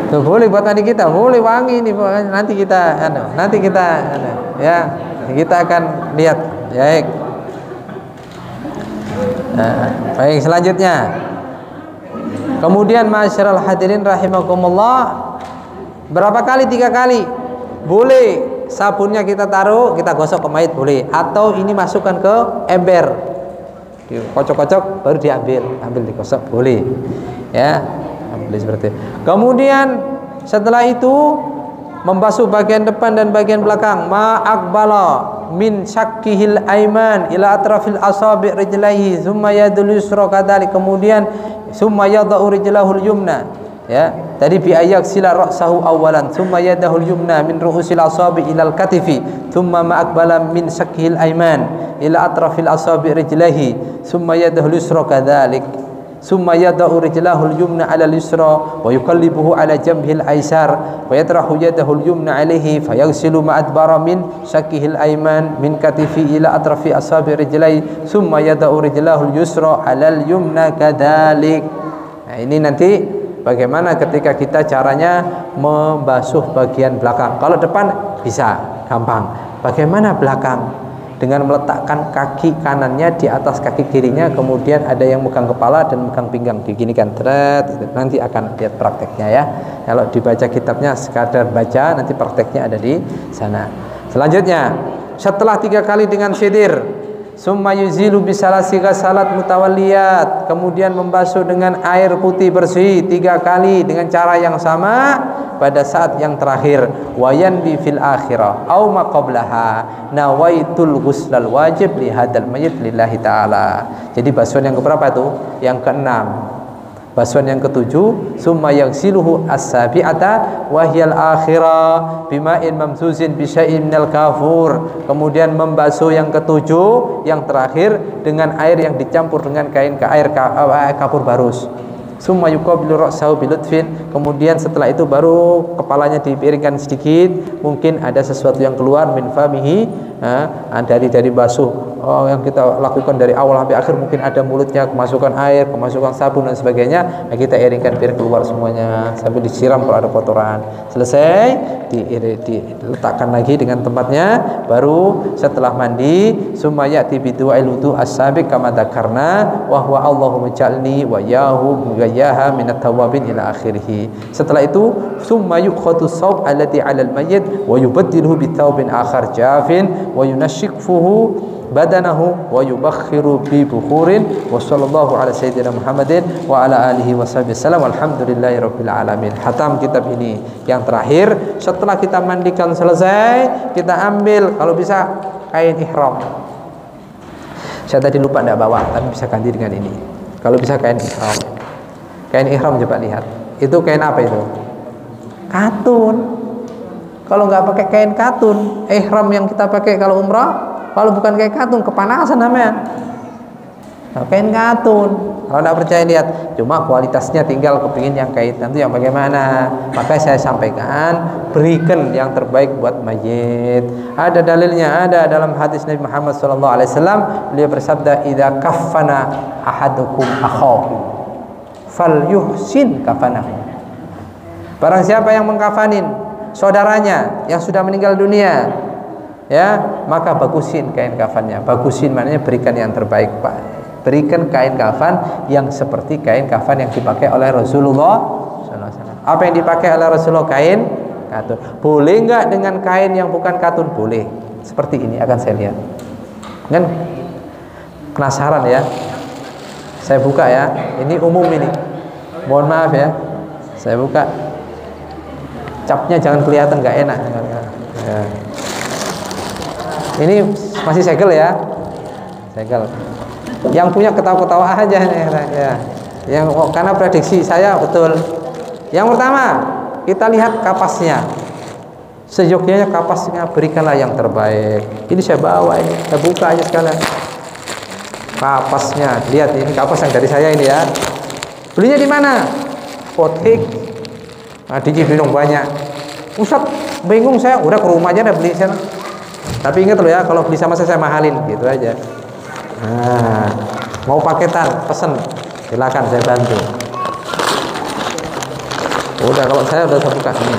Tuh, boleh buat mandi kita, boleh wangi ini. Nanti kita ya, kita akan lihat. Baik. Baik, selanjutnya. Kemudian masyarul hadirin rahimakumullah, berapa kali? 3 kali. Boleh sabunnya kita taruh, kita gosok ke mayit boleh, atau ini masukkan ke ember, kocok-kocok baru ambil digosok boleh. Ya, ambil seperti itu. Kemudian setelah itu membasuh bagian depan dan bagian belakang. Ma'akbala min syakkihil aiman ila atrafil asabi' rijlaihi thumma yadul yusra kadhalik. Kemudian thumma yada'u rijlahul yumna. Ya, tadi bi ayak sila ra'sahu awalan thumma yadahul yumna min ru'usil asabi' ilal katifi thumma ma'akbala min syakkihil aiman ila atrafil asabi' rijlaihi thumma yadahul yusra kadhalik. Summa yada'u rijlahul yumna 'ala al-yusra wa yuqallibuhu 'ala jambihil aysar wa yatrahu yadahul yumna 'alayhi fayaghsilu ma'adbara min shakkihil ayman min katifi ila atrafi asabi rijlai summa yada'u rijlahul yusra 'ala al-yumna kadzalik. Nah, ini nanti bagaimana ketika kita caranya membasuh bagian belakang. Kalau depan bisa gampang. Bagaimana belakang? Dengan meletakkan kaki kanannya di atas kaki kirinya, kemudian ada yang megang kepala dan megang pinggang, diginikan, nanti akan lihat prakteknya ya. Kalau dibaca kitabnya sekadar baca, nanti prakteknya ada di sana. Selanjutnya, setelah 3 kali dengan sidir, summa yuzilu bisalasi ghasalat mutawalliyat, kemudian membasuh dengan air putih bersih 3 kali dengan cara yang sama pada saat yang terakhir. Wayan bi fil akhirah au ma qablaha nawaitul ghuslal wajib li hadal mayyit lillahi taala. Jadi basuhan yang keberapa itu? Yang ke-6. Basuhan yang ke-7, summa yaghsiluhu as-sabi'ata wa hiyal akhirah bima'in mamzuzin bi syai'in minal kafur. Kemudian membasuh yang ke-7, yang terakhir dengan air yang dicampur dengan air kapur barus. Summa yuqabilu ra'sahu bilutfin. Kemudian setelah itu baru kepalanya dipiringkan sedikit, mungkin ada sesuatu yang keluar min famihi, dari basuh yang kita lakukan dari awal sampai akhir, mungkin ada mulutnya kemasukan air, kemasukan sabun dan sebagainya. Nah, kita iringkan biar keluar semuanya sambil disiram kalau ada kotoran. Selesai diletakkan lagi dengan tempatnya, baru setelah mandi summa ya'ti bidu'il wudu as-sabiq kama dzakarna wa huwa Allahumma ij'alni wa yahu mughayyaha minat tawabin ila akhirih. Setelah itu summa yukhatu sawb allati 'alal mayyit wa yubaddiluhu bi thawbin akhar jafin wa yunashikfuhu badanahu wa yubakhiru bi bukhurin wa sallallahu ala sayyidina Muhammadin wa ala alihi wa sahbihi wasallam walhamdulillahi rabbil alamin. Khatam kitab ini yang terakhir. Setelah kita mandikan selesai, kita ambil kalau bisa kain ihram. Saya tadi lupa tidak bawa, tapi bisa ganti dengan ini. Kalau bisa kain ihram. Kain ihram coba lihat. Itu kain apa itu? Katun. Kalau nggak pakai kain katun, ihram yang kita pakai kalau umrah, kalau bukan kain katun kepanasan namanya. Nah, kain katun. Kalau tidak percaya lihat, cuma kualitasnya tinggal kepingin yang kain itu yang bagaimana. Maka saya sampaikan, berikan yang terbaik buat mayit. Ada dalilnya, ada dalam hadis Nabi Muhammad SAW. Beliau bersabda, "Idza kaffana ahadukum akhahu, falyuhsin kafanahu." Barang siapa yang mengkafanin saudaranya yang sudah meninggal dunia, ya, maka bagusin kain kafannya. Bagusin maknanya berikan yang terbaik, Pak. Berikan kain kafan yang seperti kain kafan yang dipakai oleh Rasulullah SAW. Apa yang dipakai oleh Rasulullah? Kain katun. Boleh nggak dengan kain yang bukan katun? Boleh. Seperti ini akan saya lihat. Kan penasaran ya? Saya buka ya. Ini umum ini. Mohon maaf ya. Saya buka. Capnya jangan kelihatan, nggak enak. Ya. Ini masih segel ya. Segel. Yang punya ketawa-ketawa aja ya. Yang karena prediksi saya betul. Yang pertama, kita lihat kapasnya. Seyogyanya kapasnya berikanlah yang terbaik. Ini saya bawa ini, saya buka aja sekalian. Kapasnya, lihat ini kapas yang dari saya ini ya. Belinya di mana? Apotek. Nah, di Cibinong banyak. Ustaz, bingung saya, udah ke rumah aja udah beli sana. Tapi ingat loh ya, kalau beli sama saya mahalin gitu aja. Nah, mau paketan, pesen, silakan saya bantu. Udah, kalau saya udah buka ini.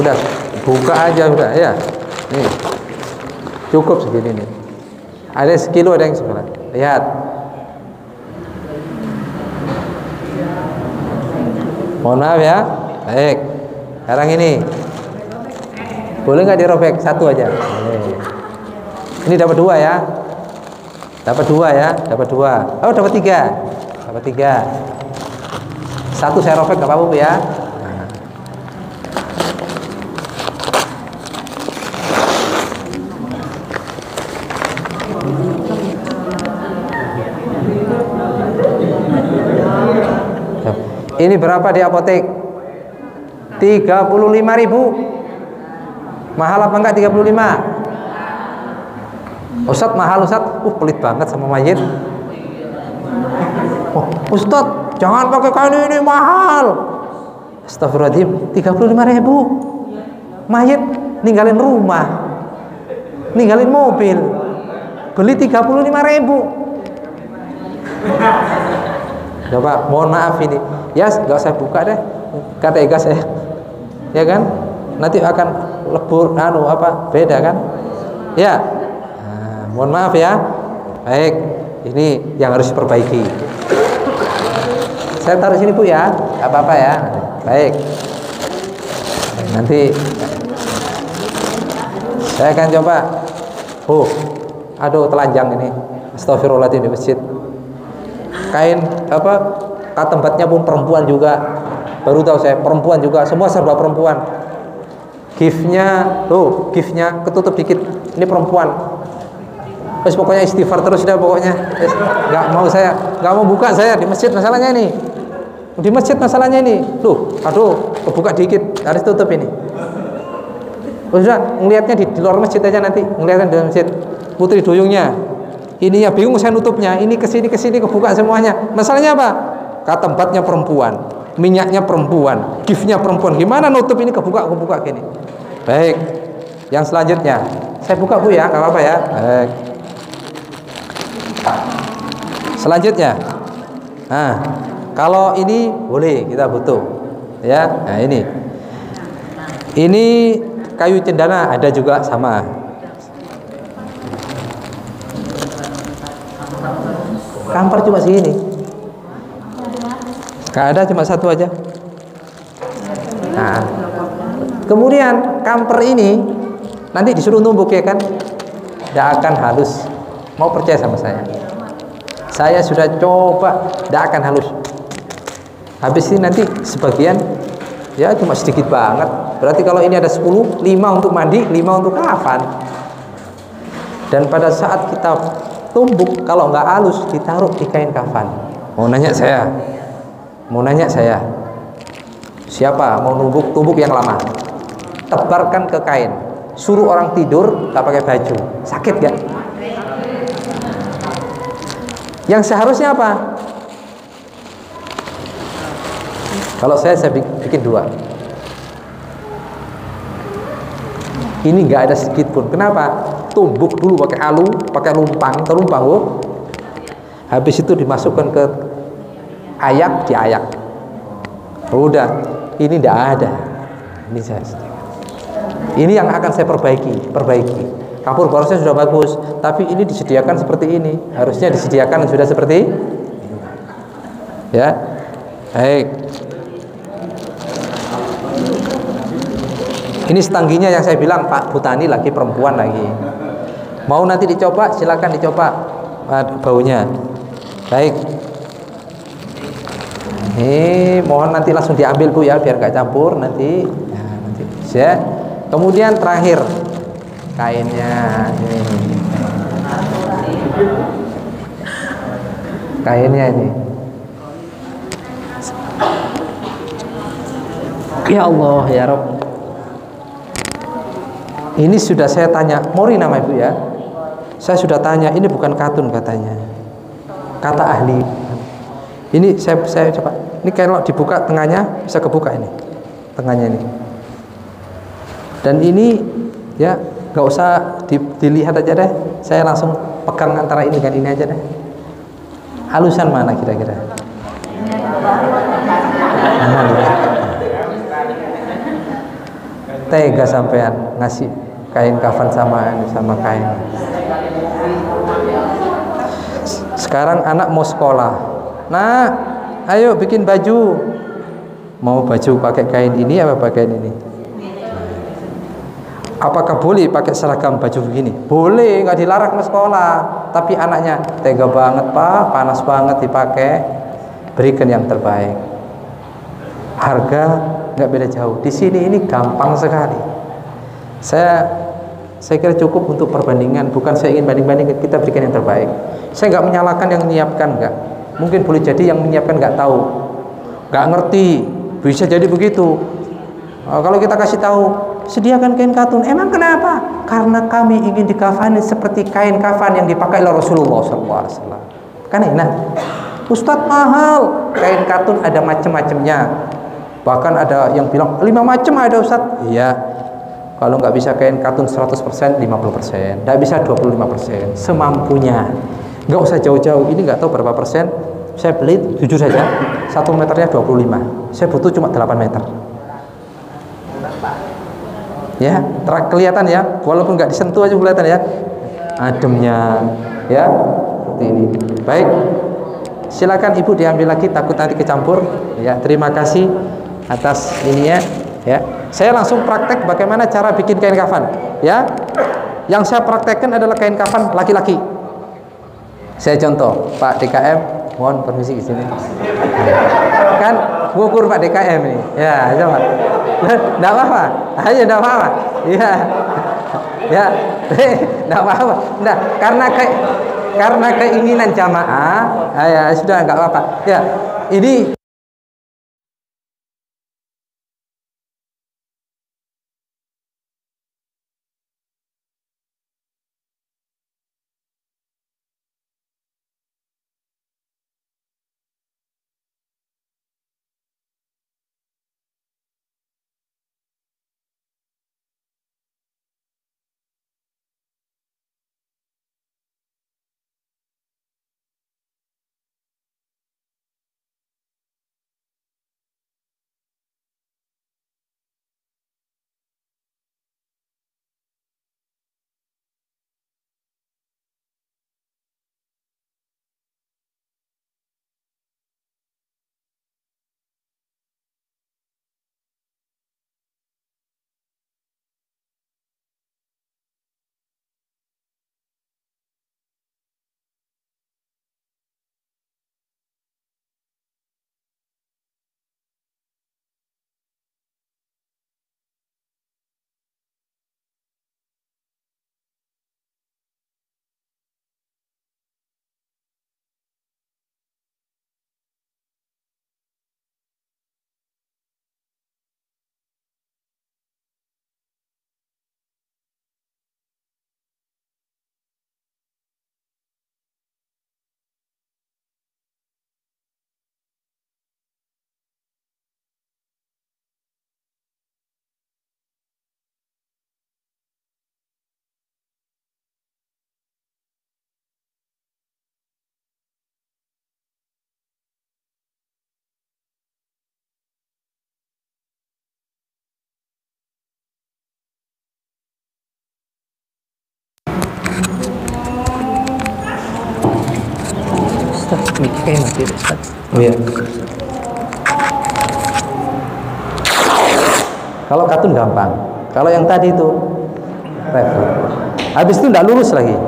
Udah, buka aja udah ya. Nih, cukup segini nih. Ada sekilo, ada yang sebelah. Lihat. Mohon maaf ya. Baik. Sekarang ini. Boleh nggak dirobek satu aja? Boleh. Ini dapat 2 ya. Dapat 2 ya, dapat 2. Oh, dapat 3. Dapat 3. Satu saya robek enggak apa-apa ya. Nah. Ini berapa di apotek? 35.000. Mahal apa enggak 35? Ustadz mahal Ustadz, pelit banget sama mayit. Oh, Ustadz jangan pakai kain ini mahal. Astagfirullahaladzim, 35.000. Mayit ninggalin rumah, ninggalin mobil, beli 35.000. Coba, mohon maaf ini, ya nggak saya buka deh, kata Ega saya, ya kan? Nanti akan lebur, beda kan? Ya. Mohon maaf ya. Baik, ini yang harus diperbaiki. Saya taruh sini Bu ya, nggak apa-apa ya. Baik. Nanti saya akan coba. Aduh telanjang ini. Astagfirullahaladzim di masjid. Kain katembatnya pun perempuan juga. Baru tahu saya perempuan juga. Semua serba perempuan. Giftnya ketutup dikit. Ini perempuan. Terus pokoknya istighfar terus dah pokoknya. Nggak mau buka saya di masjid masalahnya ini. Di masjid masalahnya ini. Kebuka dikit, harus tutup ini. Udah ngelihatnya di luar masjid aja nanti, ngelihatnya di masjid. Putri duyungnya. Ininya bingung saya nutupnya. Ini kesini kebuka semuanya. Masalahnya apa? Katembatnya perempuan, minyaknya perempuan, giftnya perempuan. Gimana nutup ini kebuka gini? Baik. Yang selanjutnya, saya buka Bu ya, nggak apa-apa ya. Baik. Selanjutnya, nah kalau ini boleh kita butuh, ya. Nah ini kayu cendana ada juga sama. Kamper cuma segini. Gak ada, cuma satu aja. Nah, kemudian kamper ini nanti disuruh numbuk ya kan, tidak akan halus. Mau percaya sama saya? Saya sudah coba, tidak akan halus. Habis ini nanti sebagian, ya cuma sedikit banget. Berarti kalau ini ada 10, 5 untuk mandi, 5 untuk kafan. Dan pada saat kita tumbuk, kalau nggak halus, ditaruh di kain kafan. Mau nanya saya, Siapa mau tumbuk yang lama? Tebarkan ke kain. Suruh orang tidur tak pakai baju. Sakit gak? Yang seharusnya apa? Kalau saya bikin dua. Ini nggak ada sedikit pun. Kenapa? Tumbuk dulu pakai alu, pakai terumpang, oh. Habis itu dimasukkan ke ayak, diayak. Udah, ini tidak ada. Ini saya. Ini yang akan saya perbaiki. Kapur borosnya sudah bagus, tapi ini disediakan seperti ini. Harusnya disediakan sudah seperti ini. Ya, baik. Ini setangginya yang saya bilang Pak Butani lagi perempuan lagi. Mau nanti dicoba, silakan dicoba baunya. Baik. Mohon nanti langsung diambil Bu ya, biar gak campur nanti. Nah, nanti. Ya. Kemudian terakhir kainnya ini. Kainnya ini. Ya Allah ya Rabb. Ini sudah saya tanya, Mori nama Ibu ya. Saya sudah tanya, ini bukan katun katanya. Kata ahli. Ini saya coba. Ini kalau dibuka tengahnya bisa kebuka ini. Tengahnya ini. Dan ini ya nggak usah dilihat aja deh. Saya langsung pegang antara ini dengan ini aja deh. Halusan mana kira-kira? Tega sampean ngasih kain kafan sama kain. Sekarang anak mau sekolah. Nah, ayo bikin baju. Mau baju pakai kain ini apa pakai ini? Apakah boleh pakai seragam baju begini? Boleh, nggak dilarang ke sekolah. Tapi anaknya tega banget Pak, panas banget dipakai. Berikan yang terbaik. Harga nggak beda jauh. Di sini ini gampang sekali. Saya kira cukup untuk perbandingan. Bukan saya ingin banding-banding, kita berikan yang terbaik. Saya nggak menyalahkan yang menyiapkan, nggak. Mungkin boleh jadi yang menyiapkan nggak tahu, nggak ngerti. Bisa jadi begitu. Kalau kita kasih tahu, sediakan kain katun. Emang kenapa? Karena kami ingin dikafani seperti kain kafan yang dipakai oleh Rasulullah SAW. Kan enak. Ustadz mahal. Kain katun ada macam-macamnya. Bahkan ada yang bilang 5 macam ada Ustadz. Iya. Kalau nggak bisa kain katun 100%, 50%. Nggak bisa 25%. Semampunya. Nggak usah jauh-jauh. Ini nggak tahu berapa persen. Saya beli, jujur saja, 1 meternya 25. Saya butuh cuma 8 meter. Ya, kelihatan ya. Walaupun nggak disentuh aja kelihatan ya. Ademnya, ya. Seperti ini. Baik. Silakan Ibu diambil lagi, takut nanti kecampur. Ya, terima kasih atas ininya. Ya, saya langsung praktek bagaimana cara bikin kain kafan. Ya, yang saya praktekkan adalah kain kafan laki-laki. Saya contoh, Pak DKM, mohon permisi di sini. Kan ngukur Pak DKM ini. Ya, coba. Enggak apa-apa. Ayo enggak apa-apa. Iya. Ya, enggak apa-apa. Enggak, karena keinginan jamaah, ya sudah enggak apa-apa. Ya, ini Ustaz, mikirnya mati Ustaz. Oh iya. Kalau katun gampang. Kalau yang tadi itu repot. Habis itu tidak lurus lagi.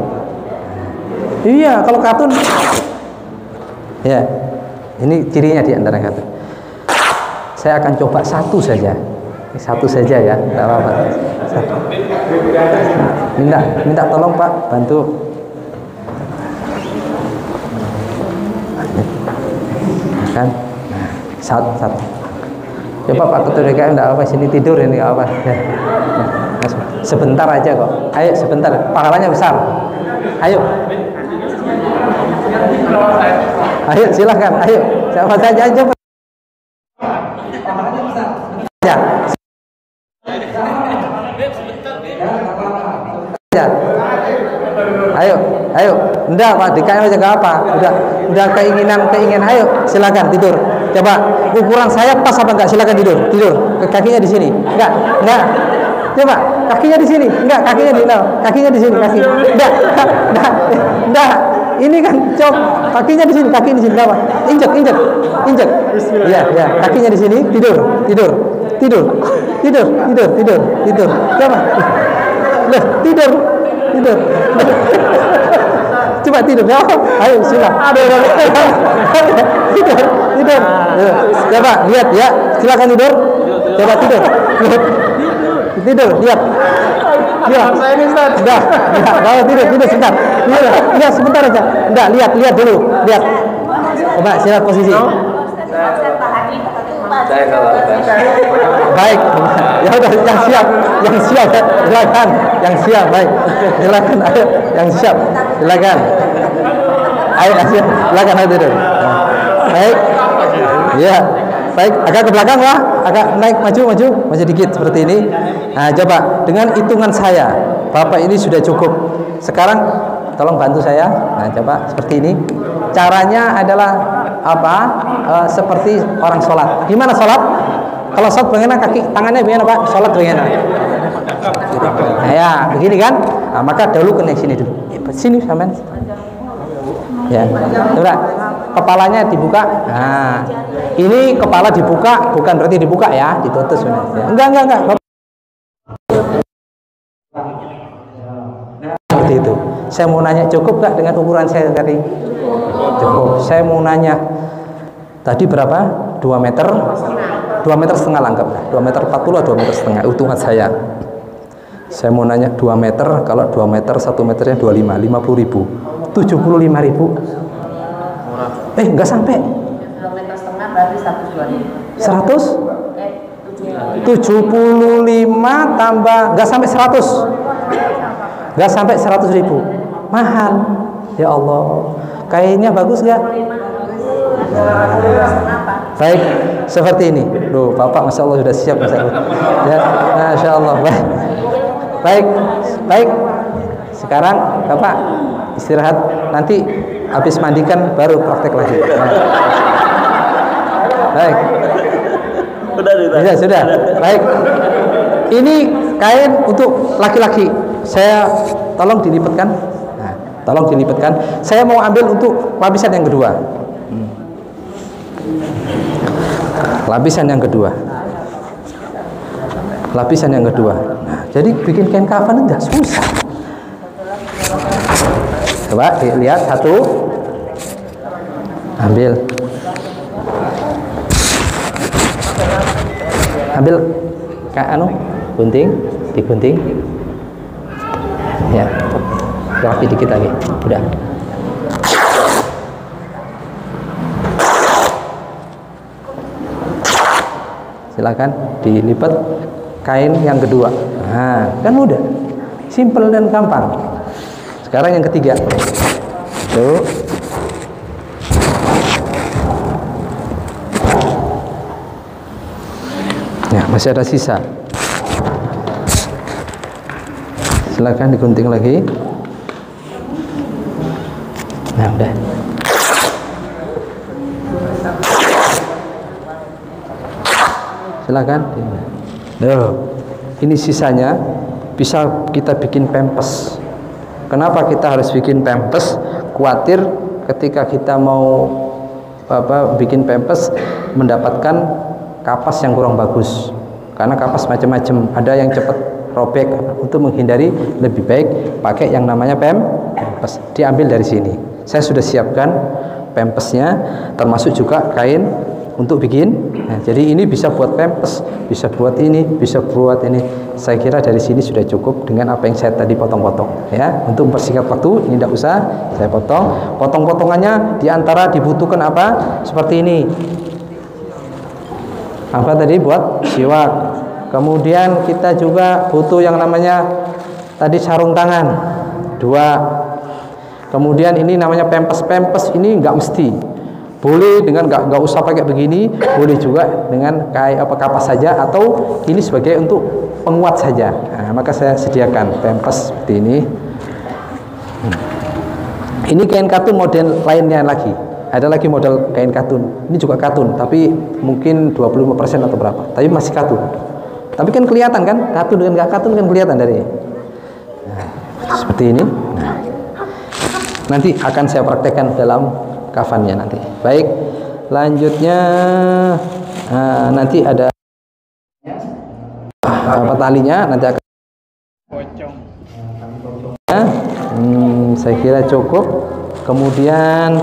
Iya, kalau katun ya, ini cirinya di antara katun. Saya akan coba satu saja ya, tidak apa-apa. Minta tolong Pak, bantu. Kan, satu. Coba Pak Ketua DKM, tidak apa, sini tidur ini nggak apa. Ya. Sebentar aja kok. Ayo sebentar, pahalanya besar. Ayo. Ayo silahkan, ayo. Siapa saja coba. Ayo, enggak Pak, DKM aja nggak apa, udah keinginan, ayo, silakan tidur. Coba ukuran saya pas apa enggak? Silakan tidur. Kakinya di sini, enggak. Coba kakinya di sini, enggak, kakinya di sini, enggak. Ini kan cok, kakinya di sini, apa? Injek. Iya, kakinya di sini, tidur. Coba, tidur. Coba tidur, ayo silakan. Tidur. Coba lihat ya, silakan tidur. Coba tidur. Lihat. Saya ini Ustaz. Enggak, tidur sebentar. Lihat sebentar aja. Enggak, lihat dulu. Lihat. Coba silakan posisi. Baik. Ya udah, yang siap. Silakan. Yang siap, baik. Silakan, ayo. Yang siap. Silakan. Ayo, silakan ayo tidur. Baik. Ya. Baik, agak ke belakang lah, agak naik maju dikit seperti ini. Nah, coba dengan hitungan saya, Bapak ini sudah cukup. Sekarang tolong bantu saya. Nah, coba seperti ini. Caranya adalah apa? Seperti orang sholat. Gimana sholat? Kalau sholat bagaimana tangannya bagaimana Pak? Sholat bagaimana? Nah, ya, begini kan? Nah, maka dahulu kena sini dulu. Sini sampean. Ya, coba kepalanya dibuka. Nah, ini kepala dibuka, bukan berarti dibuka ya, ditutup sebenarnya. Enggak. Seperti itu. Saya mau nanya, cukup nggak dengan ukuran saya tadi? Cukup. Saya mau nanya, tadi berapa? 2 meter? 2 meter setengah anggap. 2 meter 40 atau 2 meter setengah, hitungan saya. Saya mau nanya 2 meter, kalau 2 meter, 1 meternya 25, 50.000. 75.000. Enggak sampai. 2 meter setengah berarti 100? 75 tambah enggak sampai 100. Enggak sampai 100.000. Mahal. Ya Allah. Kainnya bagus enggak? Baik, seperti ini. Loh, Bapak Masya Allah sudah siap Masya Allah. Ya, Masya Allah. Baik. Sekarang Bapak istirahat, nanti habis mandikan baru praktek lagi. Nah. Baik. Sudah. Baik. Ini kain untuk laki-laki. Saya tolong dilipatkan. Nah, tolong dilipatkan. Saya mau ambil untuk lapisan yang kedua. Lapisan yang kedua. Nah, jadi bikin kain kafan itu susah. Coba lihat satu, ambil gunting, digunting, ya, rapi dikit lagi, udah. Silakan dilipat kain yang kedua. Nah, kan mudah, simple dan gampang. Sekarang yang ketiga. Tuh. Ya, masih ada sisa. Silakan digunting lagi. Nah, udah. Silakan. Ini sisanya bisa kita bikin pempes. Kenapa kita harus bikin pempes? Khawatir ketika kita mau bikin pampers mendapatkan kapas yang kurang bagus, karena kapas macam-macam, ada yang cepat robek. Untuk menghindari, lebih baik pakai yang namanya pampers. Diambil dari sini. Saya sudah siapkan pampesnya, termasuk juga kain untuk bikin. Nah, jadi ini bisa buat pampers, bisa buat ini, bisa buat ini. Saya kira dari sini sudah cukup dengan apa yang saya tadi potong-potong ya. Untuk mempersingkat waktu, ini tidak usah saya potong. Potong-potongannya diantara dibutuhkan apa? Seperti ini. Apa tadi? Buat siwak. Kemudian kita juga butuh yang namanya tadi sarung tangan 2. Kemudian ini namanya pampers ini nggak mesti, boleh dengan nggak usah pakai begini, boleh juga dengan kayak kapas saja, atau ini sebagai untuk penguat saja. Nah, maka saya sediakan pampers seperti ini. Ini kain katun model lainnya lagi. Ada lagi model kain katun. Ini juga katun, tapi mungkin 25% atau berapa. Tapi masih katun. Tapi kan kelihatan kan, katun dengan nggak katun kan kelihatan dari. Nah, seperti ini. Nah, nanti akan saya praktekkan dalam kafannya nanti. Baik, lanjutnya nanti ada apa talinya nanti akan. Saya kira cukup. Kemudian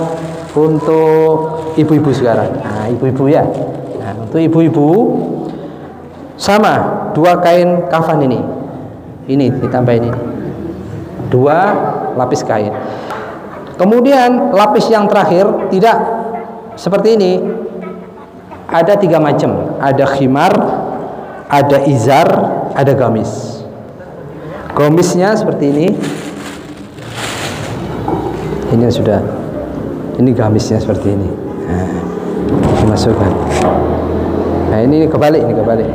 untuk ibu-ibu sekarang. Nah, ibu-ibu ya. Nah, untuk ibu-ibu sama 2 kain kafan ini. Ini ditambahin ini. 2 lapis kain. Kemudian lapis yang terakhir tidak seperti ini. Ada 3 macam. Ada khimar, ada izar, ada gamis. Gamisnya seperti ini. Ini sudah. Ini gamisnya seperti ini. Nah, dimasukkan. Nah, ini kebalik, ini kebalik.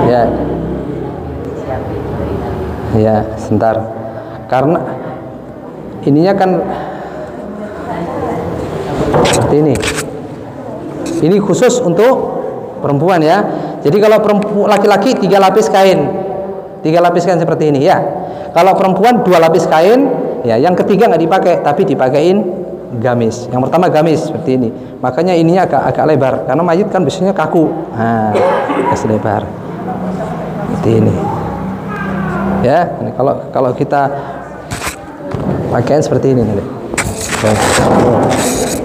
Ya. Ya, sebentar. Karena ininya kan seperti ini. Ini khusus untuk perempuan ya. Jadi kalau perempuan laki-laki 3 lapis kain. 3 lapis kain seperti ini ya. Kalau perempuan 2 lapis kain, ya yang ketiga nggak dipakai, tapi dipakein gamis. Yang pertama gamis seperti ini. Makanya ininya agak lebar karena mayit kan biasanya kaku. Nah, kasih lebar. Seperti ini. Ya, ini kalau kita pakaian seperti ini nanti.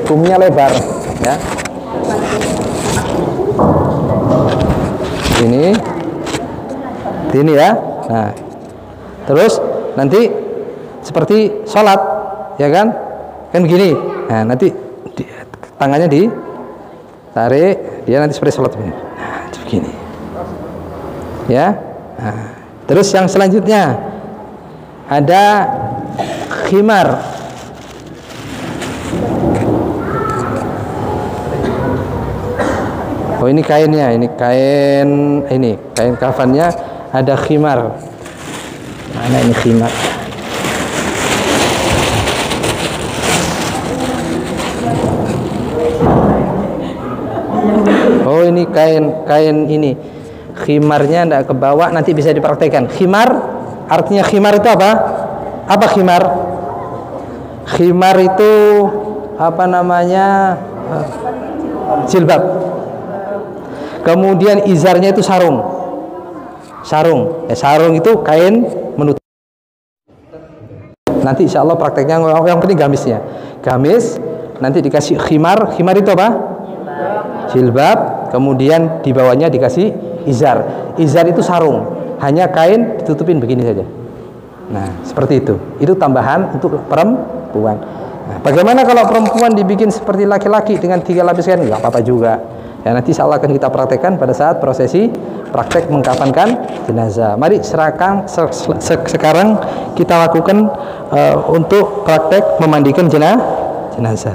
Kumnya lebar ya. Ini ya. Nah, terus nanti seperti sholat ya kan begini. Nah, nanti tangannya ditarik, dia nanti seperti sholat begini. Nah, begini ya. Nah, terus yang selanjutnya ada khimar. Oh, ini kainnya, ini kain kafannya, ada khimar. Mana ini khimar? Oh, ini kain ini. Khimarnya tidak ke bawah, nanti bisa dipraktekkan. Khimar, artinya khimar itu apa? Apa khimar? Khimar itu apa namanya? Jilbab. Kemudian izarnya itu sarung. Sarung itu kain menutup. Nanti insya Allah prakteknya yang penting gamisnya. Gamis, nanti dikasih khimar. Khimar itu apa? Jilbab. Kemudian di bawahnya dikasih izar. Izar itu sarung, hanya kain ditutupin begini saja. Nah, seperti itu. Itu tambahan untuk perempuan. Nah, bagaimana kalau perempuan dibikin seperti laki-laki dengan 3 lapis kain? Nggak apa-apa juga. Ya, nanti insya Allah akan kita praktekkan pada saat prosesi praktek mengkafankan jenazah. Mari sekarang kita lakukan untuk praktek memandikan jenazah.